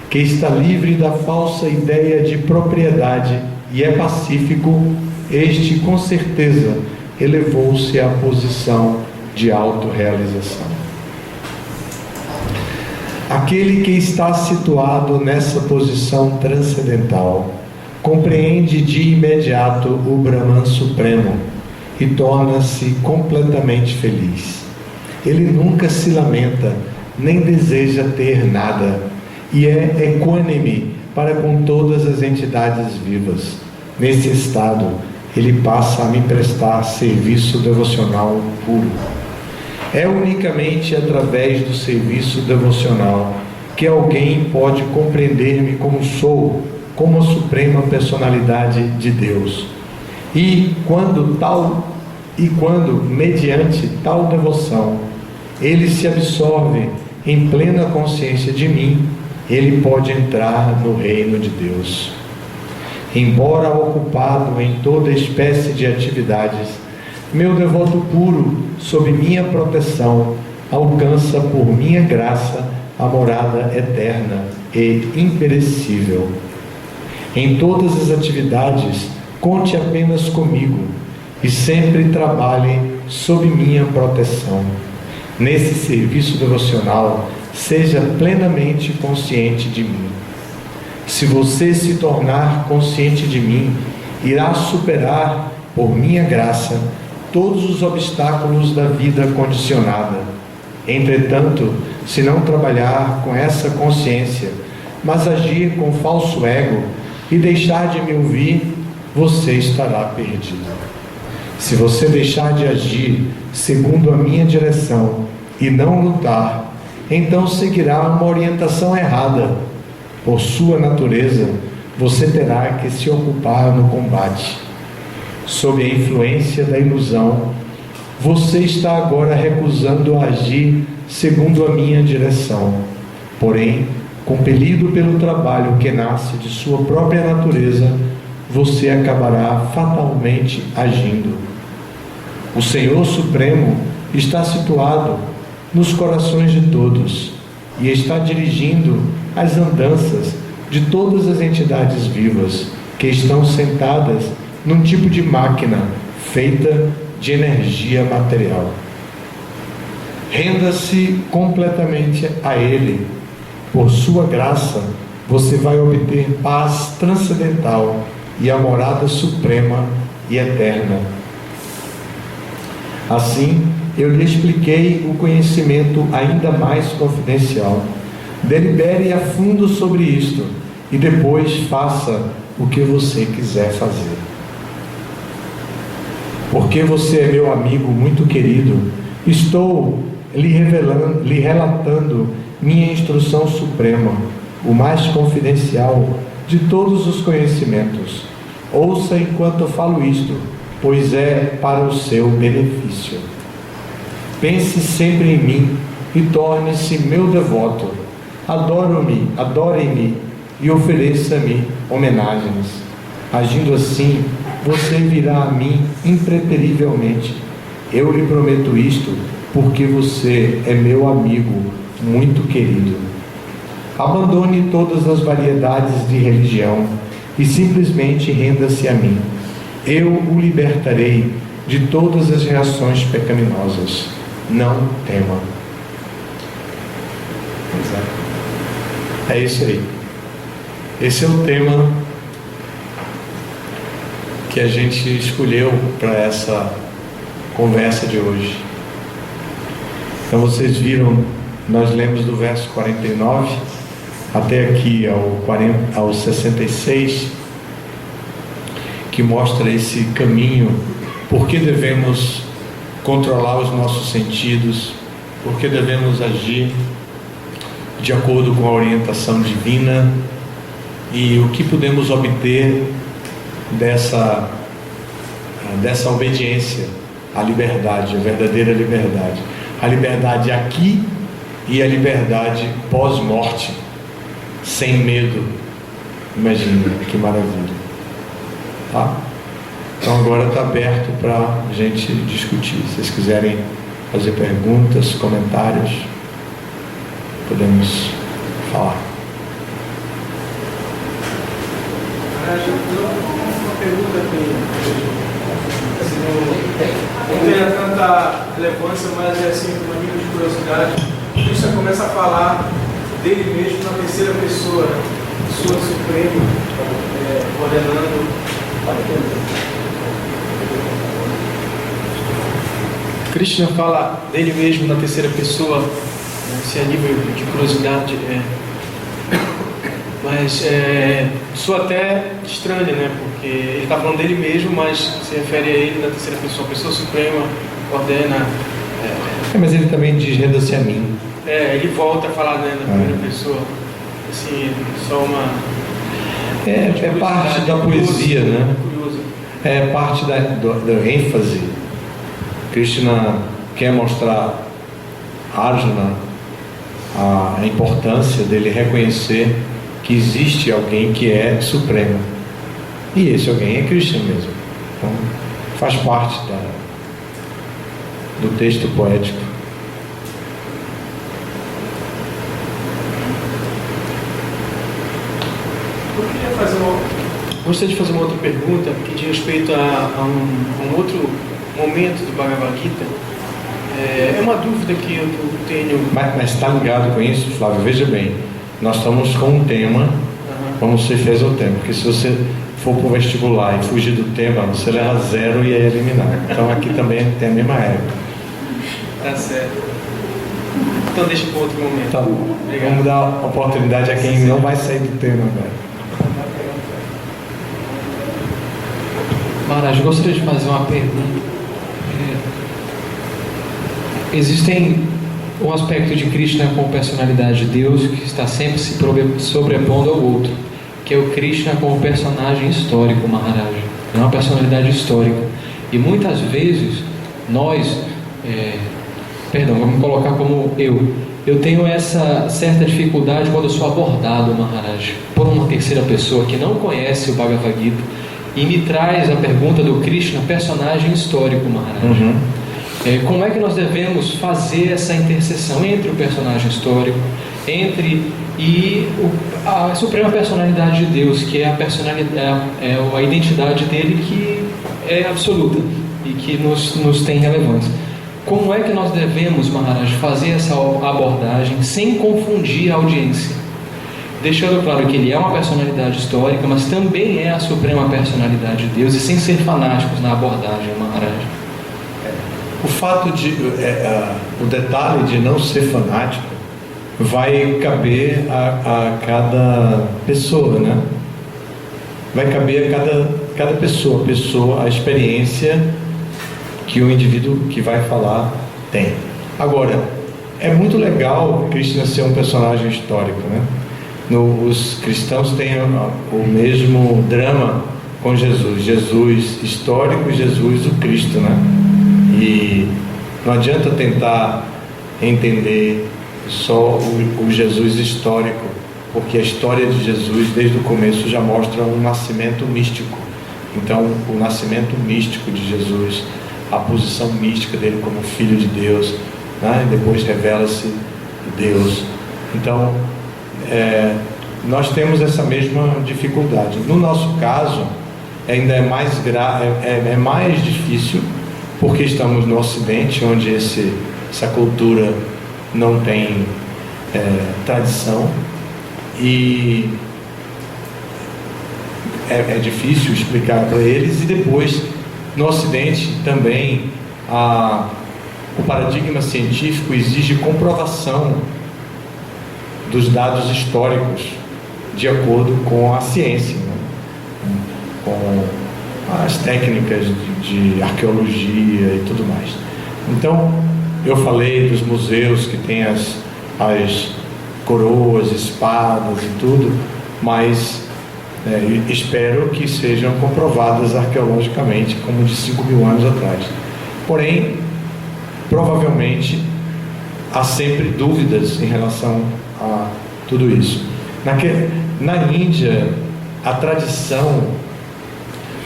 que está livre da falsa ideia de propriedade e é pacífico, este com certeza elevou-se à posição de autorrealização. Aquele que está situado nessa posição transcendental compreende de imediato o Brahman Supremo e torna-se completamente feliz. Ele nunca se lamenta, nem deseja ter nada, e é equânime para com todas as entidades vivas. Nesse estado, ele passa a me prestar serviço devocional puro. É unicamente através do serviço devocional que alguém pode compreender-me como sou, como a suprema personalidade de Deus. E quando, mediante tal devoção, ele se absorve em plena consciência de mim, ele pode entrar no reino de Deus. Embora ocupado em toda espécie de atividades, meu devoto puro, sob minha proteção, alcança por minha graça a morada eterna e imperecível. Em todas as atividades, conte apenas comigo e sempre trabalhe sob minha proteção. Nesse serviço devocional, seja plenamente consciente de mim. Se você se tornar consciente de mim, irá superar, por minha graça, todos os obstáculos da vida condicionada. Entretanto, se não trabalhar com essa consciência, mas agir com falso ego e deixar de me ouvir, você estará perdido. Se você deixar de agir segundo a minha direção e não lutar, então seguirá uma orientação errada. Por sua natureza, você terá que se ocupar no combate. Sob a influência da ilusão, você está agora recusando a agir segundo a minha direção. Porém, compelido pelo trabalho que nasce de sua própria natureza, você acabará fatalmente agindo. O Senhor Supremo está situado nos corações de todos e está dirigindo as andanças de todas as entidades vivas que estão sentadas num tipo de máquina feita de energia material. Renda-se completamente a Ele. Por sua graça, você vai obter paz transcendental e a morada suprema e eterna. Assim, eu lhe expliquei o conhecimento ainda mais confidencial. Delibere a fundo sobre isto e depois faça o que você quiser fazer. Porque você é meu amigo muito querido, estou lhe relatando minha instrução suprema, o mais confidencial de todos os conhecimentos. Ouça enquanto eu falo isto, pois é para o seu benefício. Pense sempre em mim e torne-se meu devoto. Adore-me e ofereça-me homenagens. Agindo assim, você virá a mim impreterivelmente. Eu lhe prometo isto, porque você é meu amigo muito querido. Abandone todas as variedades de religião e simplesmente renda-se a mim. Eu o libertarei de todas as reações pecaminosas. Não tema. É isso aí. Esse é o tema que a gente escolheu para essa conversa de hoje. Então vocês viram, nós lemos do verso 49 até aqui ao 66, que mostra esse caminho, por que devemos controlar os nossos sentidos, por que devemos agir de acordo com a orientação divina e o que podemos obter dessa obediência à liberdade, a verdadeira liberdade. A liberdade aqui e a liberdade pós-morte, sem medo. Imagina, que maravilha. Tá? Então agora está aberto para a gente discutir. Se vocês quiserem fazer perguntas, comentários, podemos falar. Uma pergunta que não tem tanta relevância, mas é assim, uma nível de curiosidade. Cristo começa a falar dele mesmo na terceira pessoa, né? Sua Suprema, ordenando. Krishna fala dele mesmo na terceira pessoa, se é nível de curiosidade, mas isso até estranha, né? Porque ele está falando dele mesmo, mas se refere a ele na terceira pessoa. A pessoa suprema ordena Mas ele também diz: renda-se a mim. Ele volta a falar, né, na primeira pessoa. Assim, só uma... É parte da poesia, né? Curioso. É parte da ênfase. Krishna quer mostrar a Arjuna a importância dele reconhecer que existe alguém que é supremo. E esse alguém é Krishna mesmo. Então, faz parte do texto poético. Gostaria de fazer uma outra pergunta que diz respeito a um outro momento do Bhagavad Gita. É uma dúvida que eu tenho. Mas está ligado com isso, Flávio? Veja bem, nós estamos com um tema, vamos ser fiéis ao tema, porque se você for para o vestibular e fugir do tema, você leva 0 e é eliminar. Então aqui também tem a mesma regra. Tá certo. Então deixa para outro momento. Tá bom. Vamos dar oportunidade a quem não vai sair do tema agora. Maharaj, eu gostaria de fazer uma pergunta. Existem um aspecto de Krishna como personalidade de Deus que está sempre se sobrepondo ao outro, que é o Krishna como personagem histórico, Maharaj. É uma personalidade histórica. E muitas vezes nós, vamos colocar como eu tenho essa certa dificuldade quando eu sou abordado, Maharaj, por uma terceira pessoa que não conhece o Bhagavad Gita e me traz a pergunta do Krishna, personagem histórico, Maharaj. Como é que nós devemos fazer essa interseção entre o personagem histórico, e a suprema personalidade de Deus, que é a identidade dele que é absoluta e que nos tem relevância? Como é que nós devemos, Maharaj, fazer essa abordagem sem confundir a audiência? Deixando claro que ele é uma personalidade histórica, mas também é a suprema personalidade de Deus, e sem ser fanáticos na abordagem, Maharaj. O fato o detalhe de não ser fanático vai caber a cada pessoa, né? Vai caber a cada pessoa, a experiência que o indivíduo que vai falar tem. Agora, é muito legal Krishna ser um personagem histórico, né? Os cristãos têm o mesmo drama com Jesus histórico e Jesus o Cristo, né? E não adianta tentar entender só o Jesus histórico, porque a história de Jesus desde o começo já mostra um nascimento místico. Então, o nascimento místico de Jesus, a posição mística dele como filho de Deus, né? E depois revela-se Deus. Então, nós temos essa mesma dificuldade. No nosso caso, ainda é mais difícil, porque estamos no Ocidente, onde essa cultura não tem tradição, e é difícil explicar para eles. E depois, no Ocidente também, o paradigma científico exige comprovação dos dados históricos de acordo com a ciência, né? Com as técnicas de arqueologia e tudo mais. Então, eu falei dos museus que tem as coroas, espadas e tudo, mas espero que sejam comprovadas arqueologicamente, como de 5.000 anos atrás. Porém, provavelmente há sempre dúvidas em relação a tudo isso. Na Índia, a tradição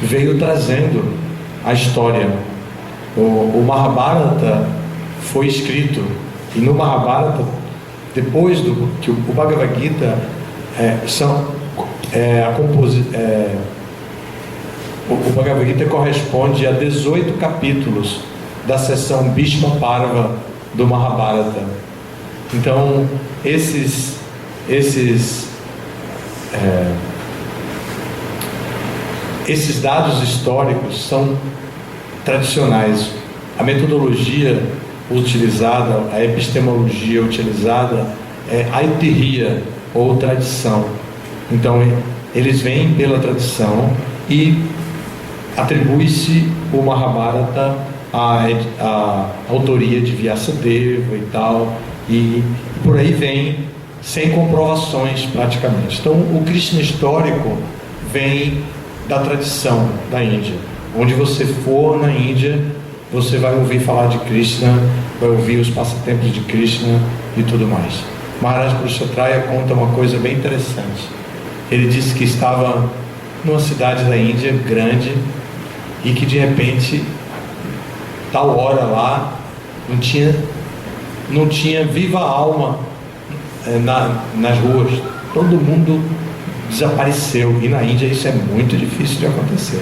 veio trazendo a história. O Mahabharata foi escrito, e no Mahabharata, depois que o Bhagavad Gita o Bhagavad Gita corresponde a 18 capítulos da seção Bhishma Parva do Mahabharata. Então, esses dados históricos são tradicionais. A metodologia utilizada, a epistemologia utilizada é aitirriya, ou tradição. Então, eles vêm pela tradição e atribui-se o Mahabharata a autoria de Vyasadeva e tal, e por aí vem, sem comprovações praticamente. Então o Krishna histórico vem da tradição da Índia. Onde você for na Índia, você vai ouvir falar de Krishna, vai ouvir os passatempos de Krishna e tudo mais. Maharaj Purushatraya conta uma coisa bem interessante. Ele disse que estava numa cidade da Índia grande e que de repente, tal hora lá, não tinha viva alma nas ruas. Todo mundo desapareceu. E na Índia isso é muito difícil de acontecer,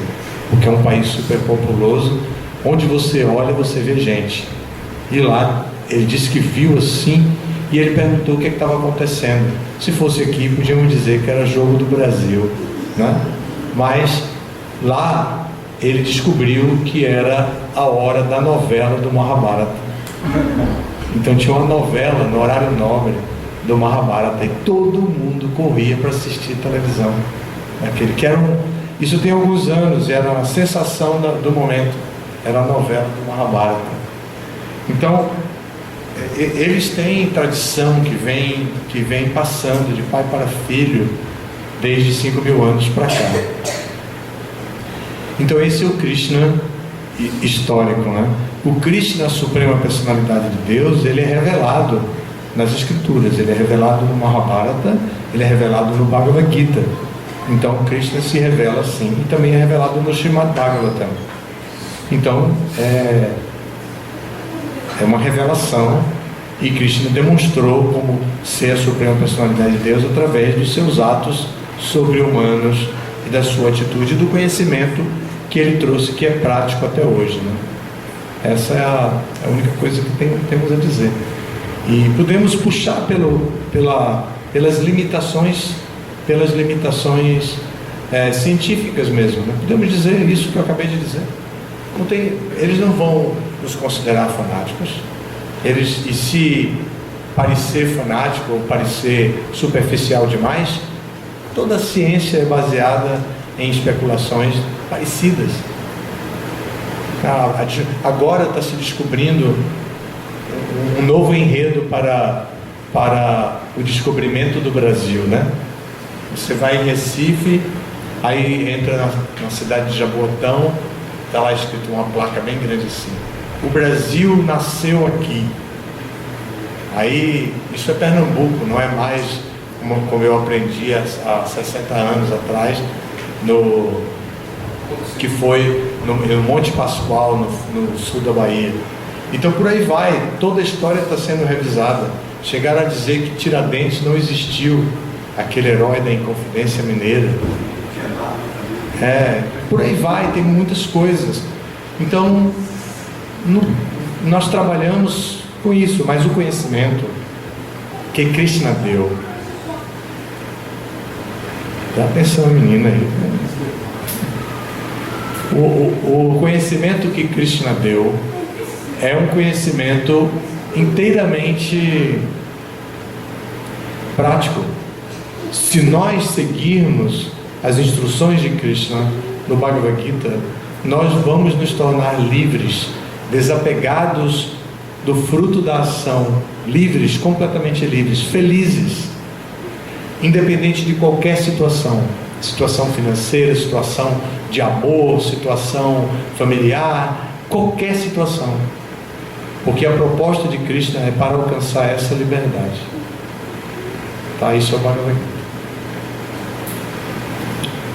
porque é um país super populoso. Onde você olha, você vê gente. E lá, ele disse que viu assim, e ele perguntou o que estava acontecendo. Se fosse aqui, podíamos dizer que era jogo do Brasil, né? Mas lá, ele descobriu que era a hora da novela do Mahabharata. Então tinha uma novela no horário nobre do Mahabharata, e todo mundo corria para assistir televisão. Isso tem alguns anos, era uma sensação do momento. Era a novela do Mahabharata. Então, eles têm tradição que vem passando de pai para filho desde 5.000 anos para cá. Então esse é o Krishna histórico, né? O Krishna, a suprema personalidade de Deus, ele é revelado nas escrituras, ele é revelado no Mahabharata, ele é revelado no Bhagavad Gita. Então Krishna se revela assim, e também é revelado no Srimad Bhagavatam. Então é uma revelação, e Krishna demonstrou como ser a suprema personalidade de Deus através dos seus atos sobre-humanos e da sua atitude e do conhecimento que ele trouxe, que é prático até hoje, né? Essa é a única coisa que temos a dizer. E podemos puxar pelas limitações científicas mesmo, né? Podemos dizer isso que eu acabei de dizer. Eles não vão nos considerar fanáticos. E se parecer fanático ou parecer superficial demais, toda a ciência é baseada em especulações parecidas. Agora está se descobrindo um novo enredo para o descobrimento do Brasil, né? Você vai em Recife, aí entra na cidade de Jaboatão, está lá escrito uma placa bem grande assim: o Brasil nasceu aqui. Aí, isso é Pernambuco, não é mais como eu aprendi há 60 anos atrás, que foi no Monte Pascoal, no sul da Bahia. Então por aí vai, toda a história está sendo revisada. Chegaram a dizer que Tiradentes não existiu, aquele herói da Inconfidência Mineira. Por aí vai, tem muitas coisas. Então nós trabalhamos com isso, mas o conhecimento que Krishna deu. Dá atenção, menina aí. O conhecimento que Krishna deu é um conhecimento inteiramente prático. Se nós seguirmos as instruções de Krishna no Bhagavad Gita, nós vamos nos tornar livres, desapegados do fruto da ação, livres, completamente livres, felizes, independente de qualquer situação financeira, situação de amor, situação familiar, qualquer situação, porque a proposta de Krishna é para alcançar essa liberdade. Tá, isso é o Bhagavad Gita.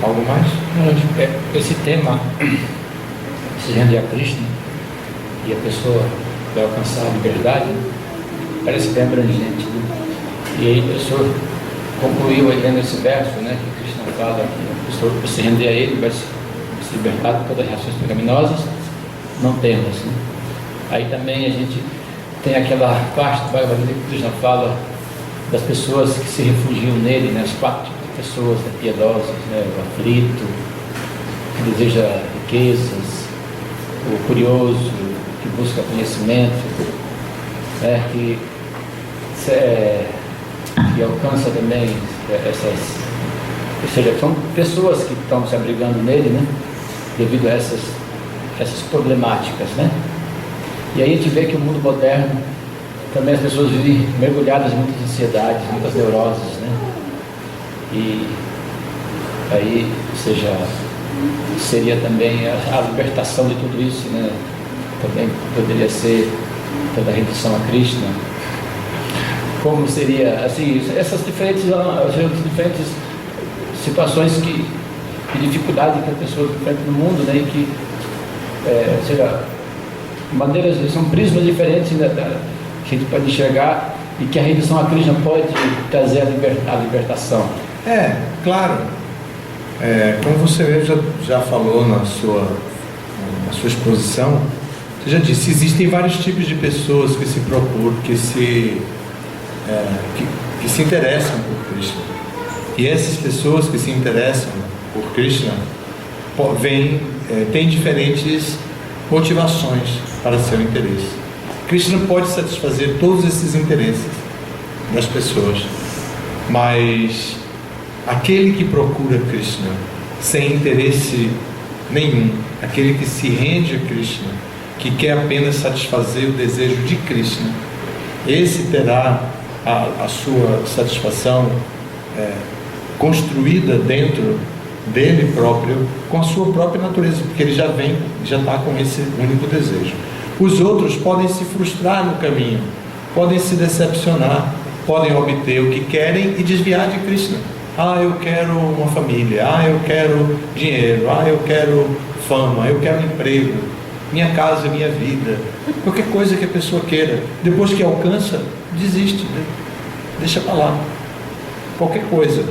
Algo mais? Esse tema, se render a Krishna e a pessoa vai alcançar a liberdade, parece bem abrangente, né? E aí o senhor concluiu aí lendo esse verso, né, que Krishna fala que a pessoa, para se render a ele, vai se libertar de todas as reações pecaminosas, não temas, né? Aí também a gente tem aquela parte do Bhagavad Gita que Krishna fala das pessoas que se refugiam nele, né, as 4 tipos de pessoas, né, piedosas, né, o aflito, que deseja riquezas, o curioso, que busca conhecimento, né, que alcança também essas, ou seja, são pessoas que estão se abrigando nele, né, devido a essas problemáticas, né, E aí a gente vê que o mundo moderno, também as pessoas vivem mergulhadas em muitas ansiedades, muitas neuroses, né? E aí, seria também a libertação de tudo isso, né? Também poderia ser toda a rendição a Krishna. Como seria, assim, essas diferentes situações de dificuldade que as pessoas enfrentam no mundo, né? E que, maneiras, são prismas diferentes, né, que a gente pode enxergar, e que a rendição a Krishna pode trazer a libertação. Claro. Como você já falou na sua exposição, você já disse, existem vários tipos de pessoas que se procuram, que se interessam por Krishna. E essas pessoas que se interessam por Krishna têm diferentes motivações para seu interesse. Krishna pode satisfazer todos esses interesses das pessoas, mas aquele que procura Krishna sem interesse nenhum, aquele que se rende a Krishna, que quer apenas satisfazer o desejo de Krishna, esse terá a sua satisfação construída dentro dele próprio, com a sua própria natureza, porque ele já está com esse único desejo. Os outros podem se frustrar no caminho, podem se decepcionar, podem obter o que querem e desviar de Krishna. Eu quero uma família, eu quero dinheiro, eu quero fama, eu quero emprego, minha casa, minha vida, qualquer coisa que a pessoa queira. Depois que alcança, desiste, né? Deixa para lá, qualquer coisa.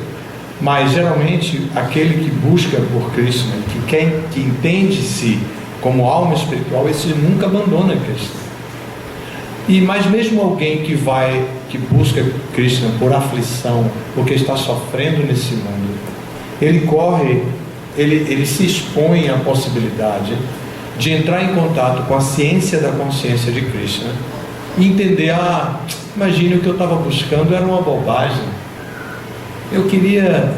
Mas geralmente aquele que busca por Krishna, que entende-se como alma espiritual, esse nunca abandona Krishna. Mas mesmo alguém que busca Krishna por aflição, porque está sofrendo nesse mundo, ele se expõe à possibilidade de entrar em contato com a ciência da consciência de Krishna e entender, imagine, o que eu estava buscando era uma bobagem. Eu queria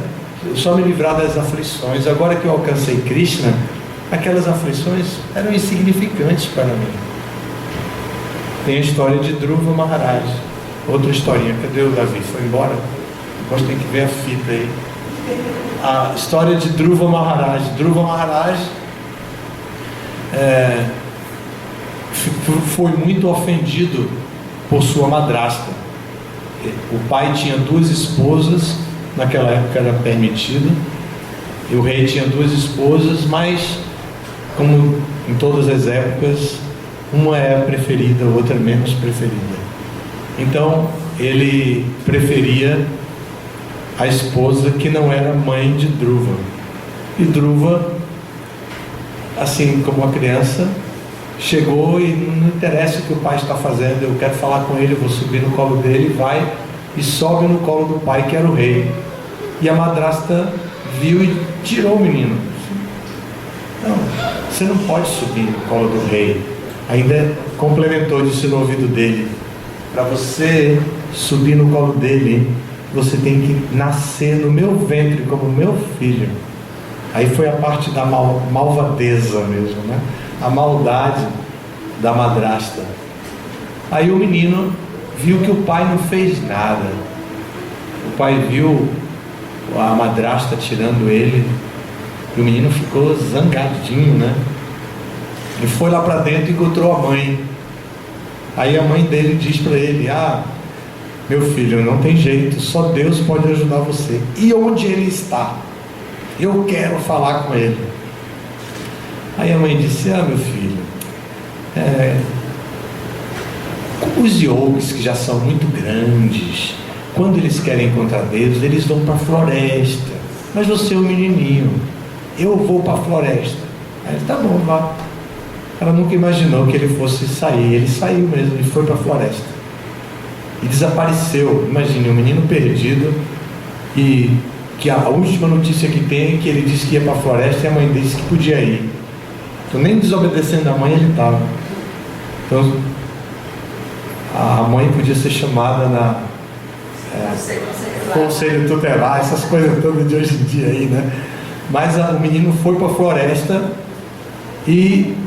só me livrar das aflições. Agora que eu alcancei Krishna, aquelas aflições eram insignificantes para mim. Tem a história de Dhruva Maharaj. Outra historinha. Cadê o Davi? Foi embora? Depois tem que ver a fita aí. A história de Dhruva Maharaj. Dhruva Maharaj foi muito ofendido por sua madrasta. O pai tinha 2 esposas, naquela época era permitido, e o rei tinha 2 esposas, mas, como em todas as épocas, uma é a preferida, a outra é menos preferida. Então ele preferia a esposa que não era mãe de Dhruva. E Dhruva, assim como a criança, chegou e não interessa o que o pai está fazendo, eu quero falar com ele, eu vou subir no colo dele, vai e sobe no colo do pai, que era o rei. E a madrasta viu e tirou o menino. Não, você não pode subir no colo do rei. Ainda complementou, disse no ouvido dele, para você subir no colo dele, você tem que nascer no meu ventre como meu filho. Aí foi a parte da malvadeza mesmo, né? A maldade da madrasta. Aí o menino viu que o pai não fez nada. O pai viu a madrasta tirando ele, e o menino ficou zangadinho, né? E foi lá para dentro e encontrou a mãe. Aí a mãe dele diz para ele: meu filho, não tem jeito, só Deus pode ajudar você. E onde ele está? Eu quero falar com ele. Aí a mãe disse: meu filho, os yogis que já são muito grandes, quando eles querem encontrar Deus, eles vão para a floresta. Mas você é um menininho, eu vou para a floresta. Aí ele: tá bom, vá. Ela nunca imaginou que ele fosse sair. Ele saiu mesmo e foi para a floresta. E desapareceu. Imagine, um menino perdido, e que a última notícia que tem é que ele disse que ia para a floresta e a mãe disse que podia ir. Então, nem desobedecendo a mãe ele estava. Então, a mãe podia ser chamada na conselho tutelar, essas coisas todas de hoje em dia aí, né? Mas o menino foi para a floresta e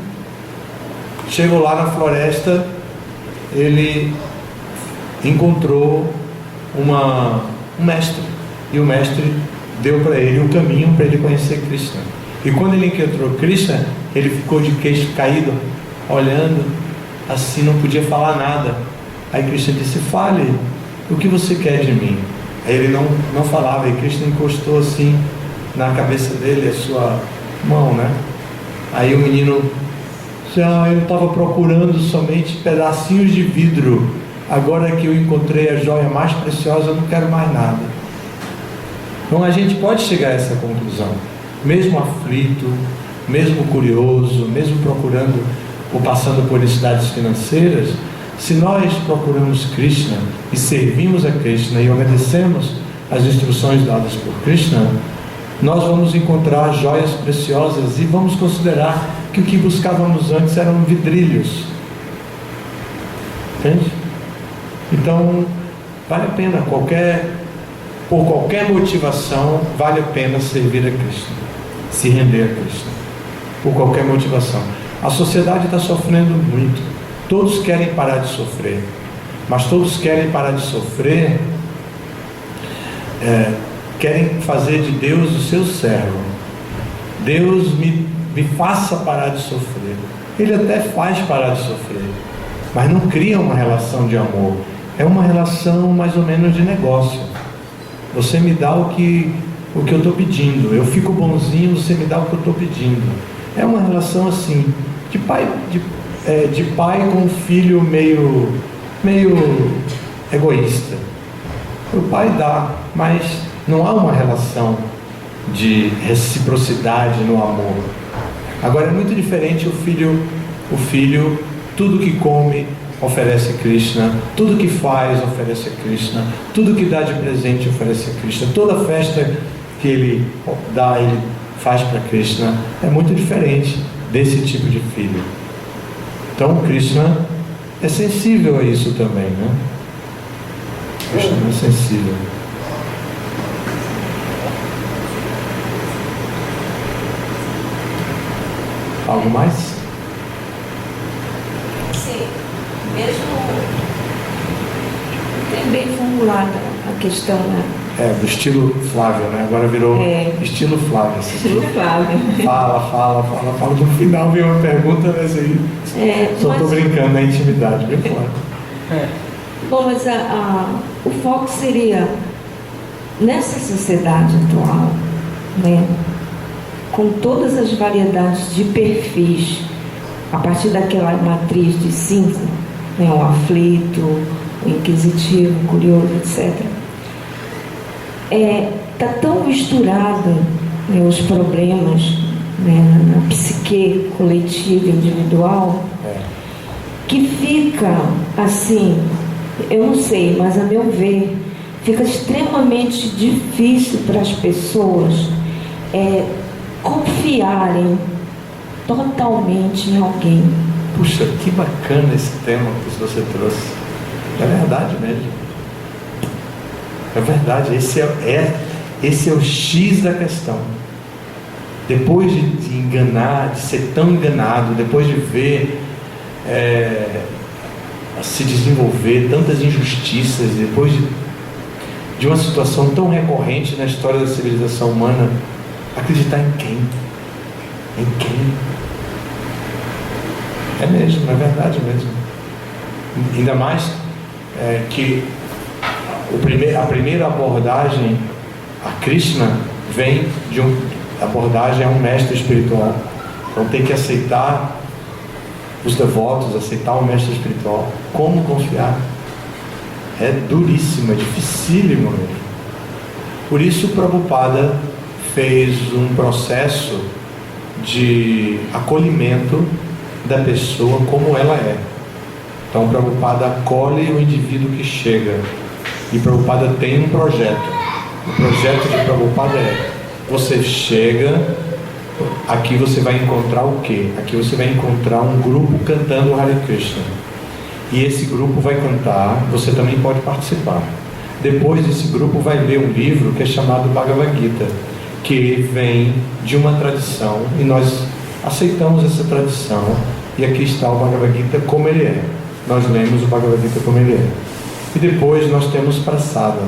Chegou lá na floresta, ele encontrou um mestre, e o mestre deu para ele um caminho para ele conhecer Krishna. E quando ele encontrou Krishna, ele ficou de queixo caído, olhando assim, não podia falar nada. Aí Krishna disse: fale, o que você quer de mim? Aí ele não falava, e Krishna encostou assim na cabeça dele a sua mão, né? Aí o menino disse: eu estava procurando somente pedacinhos de vidro, agora que eu encontrei a joia mais preciosa, eu não quero mais nada. Então a gente pode chegar a essa conclusão, mesmo aflito, mesmo curioso, mesmo procurando ou passando por necessidades financeiras. Se nós procuramos Krishna e servimos a Krishna e obedecemos as instruções dadas por Krishna, nós vamos encontrar joias preciosas e vamos considerar que o que buscávamos antes eram vidrilhos. Entende? Então, vale a pena, por qualquer motivação, vale a pena servir a Krishna, se render a Krishna, por qualquer motivação. A sociedade está sofrendo muito. Todos querem parar de sofrer, mas todos querem parar de sofrer, querem fazer de Deus o seu servo. Deus me faça parar de sofrer. Ele até faz parar de sofrer, mas não cria uma relação de amor. É uma relação mais ou menos de negócio. Você me dá o que eu estou pedindo, eu fico bonzinho, você me dá o que eu estou pedindo. É uma relação assim, de pai com um filho meio egoísta. O pai dá, mas não há uma relação de reciprocidade no amor. Agora é muito diferente o filho, tudo que come oferece a Krishna, tudo que faz oferece a Krishna, tudo que dá de presente oferece a Krishna, toda festa que ele dá, ele faz para Krishna. É muito diferente desse tipo de filho. Então Krishna é sensível a isso também, né? Krishna é sensível. Algo mais? Sim, mesmo tem bem formulada a questão, né? Do estilo Flávio, né? Agora virou estilo Flávio. Estilo Flávio. Fala. No final vem uma pergunta, mas aí só estou brincando na intimidade, viu, Flávio? Bom, mas o foco seria, nessa sociedade atual, né, com todas as variedades de perfis, a partir daquela matriz de 5, né, o aflito, o inquisitivo, o curioso, etc. Está tão misturado, né, os problemas, né, na psique coletiva, individual, que fica assim, eu não sei, mas a meu ver, fica extremamente difícil para as pessoas confiarem totalmente em alguém. Puxa, que bacana esse tema que você trouxe. É verdade mesmo. É verdade, esse é o X da questão. Depois de enganar, de ser tão enganado, depois de ver se desenvolver tantas injustiças, depois de uma situação tão recorrente na história da civilização humana, acreditar em quem? Em quem? É mesmo, é verdade mesmo. Ainda mais que a primeira abordagem a Krishna vem de abordagem a um mestre espiritual. Então tem que aceitar os devotos, aceitar o mestre espiritual. Como confiar? É duríssimo, é dificílimo mesmo. Por isso Prabhupada fez um processo de acolhimento da pessoa como ela é. Então Prabhupada acolhe o indivíduo que chega. E Prabhupada tem um projeto. O projeto de Prabhupada você chega, aqui você vai encontrar o quê? Aqui você vai encontrar um grupo cantando Hare Krishna. E esse grupo vai cantar, você também pode participar. Depois desse grupo vai ler um livro que é chamado Bhagavad Gita, que vem de uma tradição, e nós aceitamos essa tradição e aqui está o Bhagavad Gita como ele é. Nós lemos o Bhagavad Gita como ele é. E depois nós temos Prasada.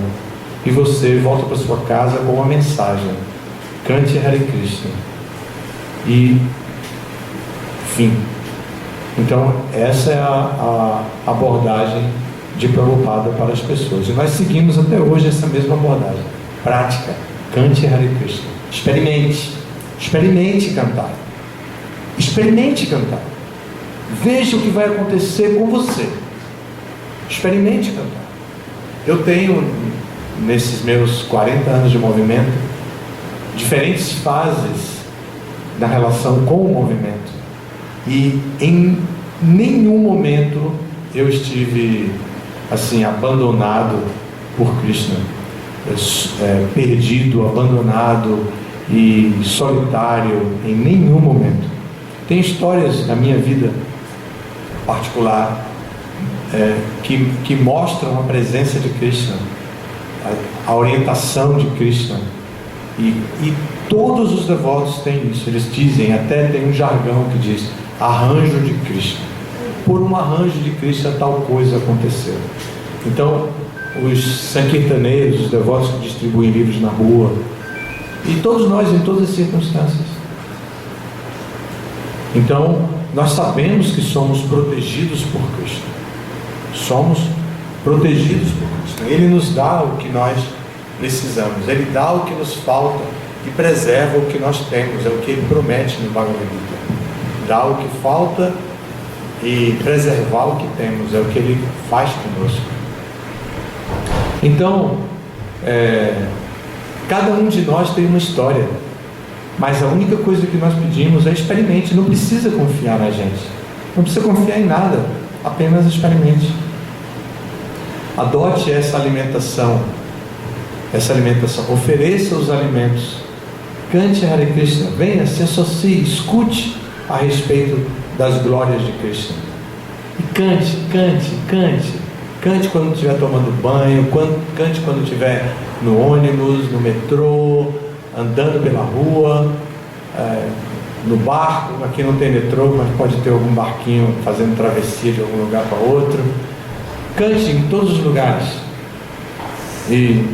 E você volta para sua casa com uma mensagem. Cante Hare Krishna. E fim. Então, essa é a abordagem de Prabhupada para as pessoas. E nós seguimos até hoje essa mesma abordagem. Prática. Cante Hare Krishna. Experimente. Experimente cantar. Experimente cantar. Veja o que vai acontecer com você. Experimente cantar. Eu tenho, nesses meus 40 anos de movimento, diferentes fases da relação com o movimento. E em nenhum momento eu estive assim, abandonado por Krishna, perdido, abandonado e solitário, em nenhum momento. Tem histórias da minha vida particular que mostram a presença de Krishna, a orientação de Krishna, e todos os devotos têm isso. Eles dizem, até tem um jargão que diz arranjo de Krishna. Por um arranjo de Krishna tal coisa aconteceu. Então os sankirtaneiros, os devotos que distribuem livros na rua, e todos nós em todas as circunstâncias. Então nós sabemos que somos protegidos por Krishna. Somos protegidos por Krishna. Ele nos dá o que nós precisamos. Ele dá o que nos falta e preserva o que nós temos. É o que ele promete no Bhagavad Gita. Dá o que falta e preservar o que temos. É o que ele faz conosco. Então, cada um de nós tem uma história. Mas a única coisa que nós pedimos é experimente. Não precisa confiar na gente. Não precisa confiar em nada. Apenas experimente. Adote essa alimentação. Ofereça os alimentos. Cante Hare Krishna. Venha, se associe, escute a respeito das glórias de Krishna. E cante. Cante quando estiver tomando banho, cante quando estiver no ônibus, no metrô, andando pela rua, no barco. Aqui não tem metrô, mas pode ter algum barquinho fazendo travessia de algum lugar para outro. Cante em todos os lugares. E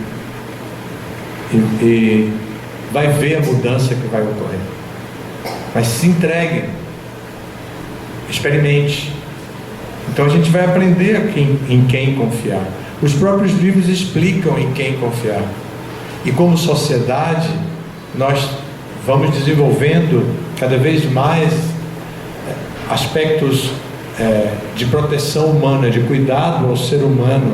vai ver a mudança que vai ocorrer. Mas se entregue. Experimente. Então a gente vai aprender em quem confiar. Os próprios livros explicam em quem confiar. E como sociedade, nós vamos desenvolvendo cada vez mais aspectos de proteção humana, de cuidado ao ser humano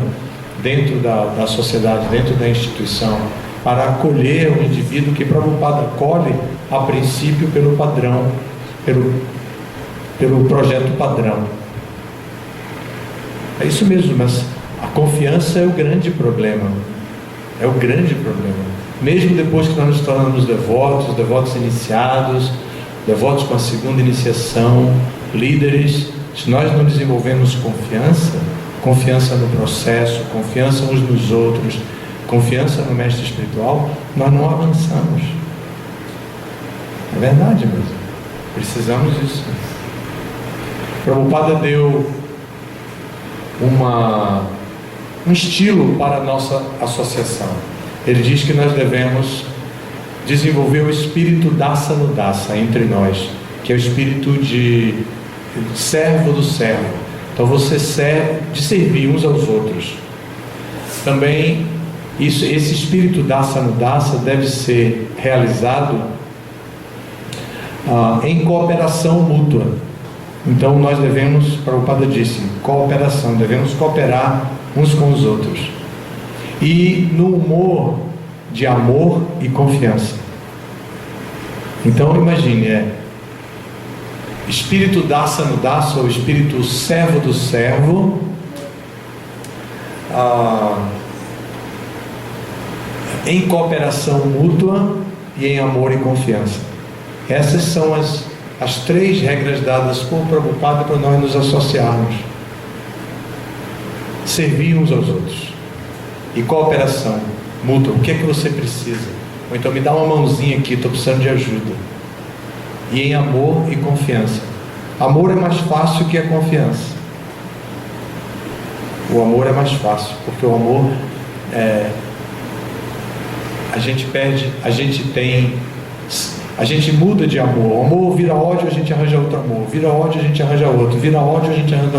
dentro da sociedade, dentro da instituição, para acolher o indivíduo que Prabhupada acolhe a princípio pelo padrão, pelo projeto padrão. É isso mesmo, mas a confiança é o grande problema. É o grande problema. Mesmo depois que nós nos tornamos devotos iniciados, devotos com a segunda iniciação, líderes, se nós não desenvolvemos confiança no processo, confiança uns nos outros, confiança no mestre espiritual, nós não avançamos. É verdade mesmo. Precisamos disso. Prabhupada deu um estilo para a nossa associação. Ele diz que nós devemos desenvolver o espírito dasa-nudasa entre nós, que é o espírito de servo do servo. Então você serve de servir uns aos outros. Também esse espírito dasa-nudasa deve ser realizado em cooperação mútua. Então nós devemos, Prabhupada disse, cooperação, devemos cooperar uns com os outros. E no humor de amor e confiança. Então imagine, espírito dasa-nudasa, ou espírito servo do servo, em cooperação mútua e em amor e confiança. Essas são as 3 regras dadas por Prabhupada para nós nos associarmos. Servir uns aos outros. E cooperação mútua. O que é que você precisa? Ou então me dá uma mãozinha aqui, estou precisando de ajuda. E em amor e confiança. Amor é mais fácil que a confiança. O amor é mais fácil, porque o amor a gente muda de amor. O amor vira ódio, a gente arranja outro amor. Vira ódio, a gente arranja outro. Vira ódio, a gente arranja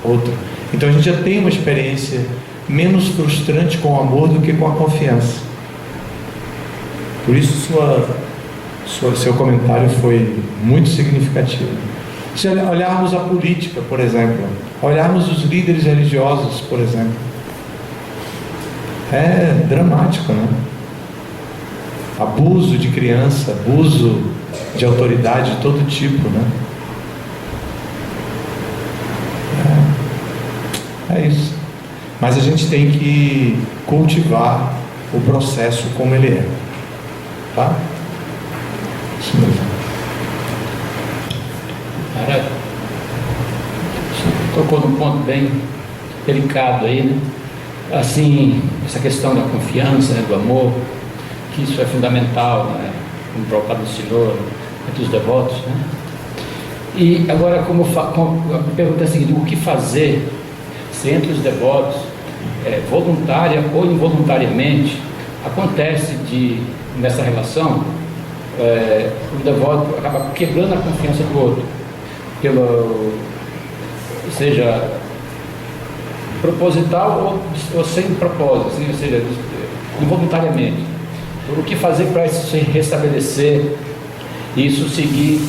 outro. Então a gente já tem uma experiência menos frustrante com o amor do que com a confiança. Por isso seu comentário foi muito significativo. Se olharmos a política, por exemplo, olharmos os líderes religiosos, por exemplo, é dramático, né? Abuso de criança, abuso de autoridade de todo tipo, né? É isso. Mas a gente tem que cultivar o processo como ele é, tá? Isso mesmo. Cara, tocou num ponto bem delicado aí, né? Assim, essa questão da confiança, né, do amor, que isso é fundamental, né? Como Prabhupada ensinou entre os devotos, né? E agora, a pergunta é a seguinte: o que fazer se entre os devotos, voluntária ou involuntariamente, acontece nessa relação, o devoto acaba quebrando a confiança do outro, seja proposital ou sem propósito, assim, ou seja, involuntariamente. O que fazer para isso se restabelecer e isso seguir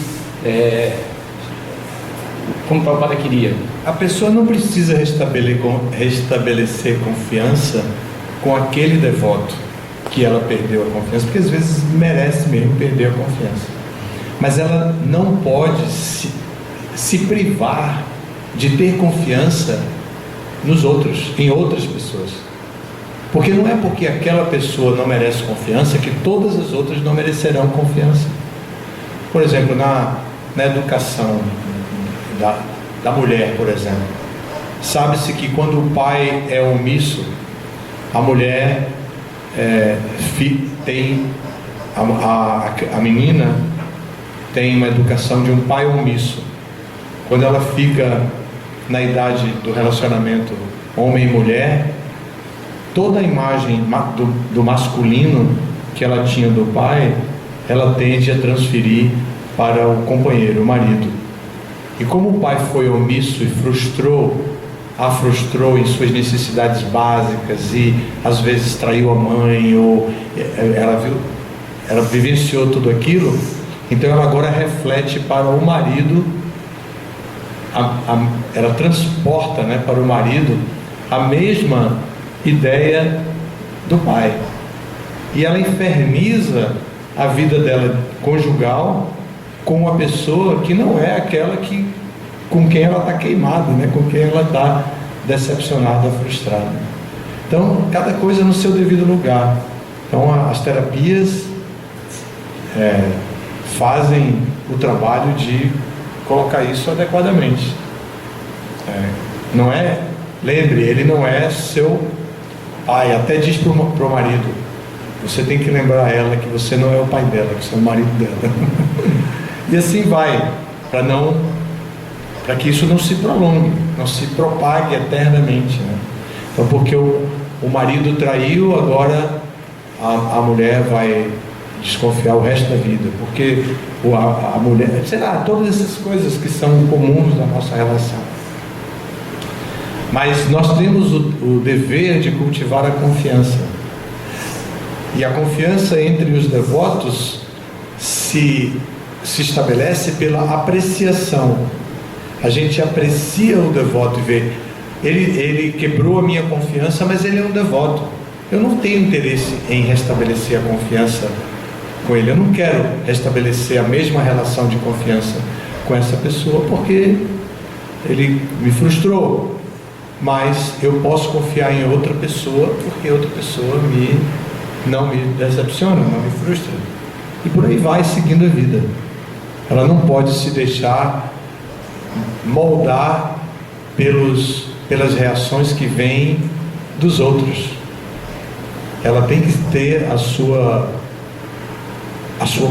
como o Prabhupada queria? A pessoa não precisa restabelecer confiança com aquele devoto que ela perdeu a confiança, porque às vezes merece mesmo perder a confiança. Mas ela não pode se privar de ter confiança nos outros, em outras pessoas. Porque não é porque aquela pessoa não merece confiança que todas as outras não merecerão confiança. Por exemplo, na educação da mulher, por exemplo, sabe-se que quando o pai é omisso, a mulher tem a menina tem uma educação de um pai omisso. Quando ela fica na idade do relacionamento homem e mulher, toda a imagem do masculino que ela tinha do pai, ela tende a transferir para o companheiro, o marido. E como o pai foi omisso e a frustrou em suas necessidades básicas e às vezes traiu a mãe, ou ela vivenciou tudo aquilo, então ela agora reflete para o marido, ela transporta, né, para o marido a mesma ideia do pai, e ela inferniza a vida dela conjugal com uma pessoa que não é aquela com quem ela está queimada, né? Com quem ela está decepcionada, frustrada. Então, cada coisa no seu devido lugar. Então, as terapias fazem o trabalho de colocar isso adequadamente. Não é, lembre, ele não é seu pai. Até diz para o marido: você tem que lembrar ela que você não é o pai dela, que você é o marido dela. E assim vai, para que isso não se prolongue, não se propague eternamente, né? Então, porque o marido traiu, agora a mulher vai desconfiar o resto da vida, porque a mulher, sei lá, todas essas coisas que são comuns da nossa relação. Mas nós temos o dever de cultivar a confiança. E a confiança entre os devotos se estabelece pela apreciação. A gente aprecia o devoto e vê, ele quebrou a minha confiança, mas ele é um devoto. Eu não tenho interesse em restabelecer a confiança com ele. Eu não quero restabelecer a mesma relação de confiança com essa pessoa, porque ele me frustrou. Mas eu posso confiar em outra pessoa, porque outra pessoa não me decepciona, não me frustra. E por aí vai, seguindo a vida. Ela não pode se deixar moldar pelas reações que vêm dos outros. Ela tem que ter a sua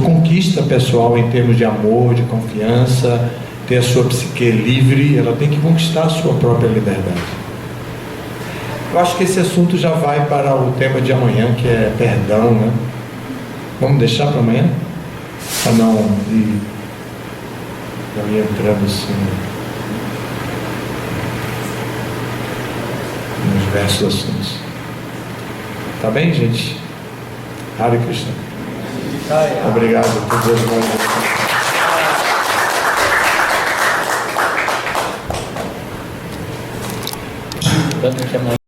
conquista pessoal em termos de amor, de confiança, em ter a sua psique livre, ela tem que conquistar a sua própria liberdade. Eu acho que esse assunto já vai para o tema de amanhã, que é perdão, né? Vamos deixar para amanhã? Para não ir entrando assim nos diversos assuntos. Tá bem, gente? Hare Krishna. Obrigado por Deus. Tanto que amanhã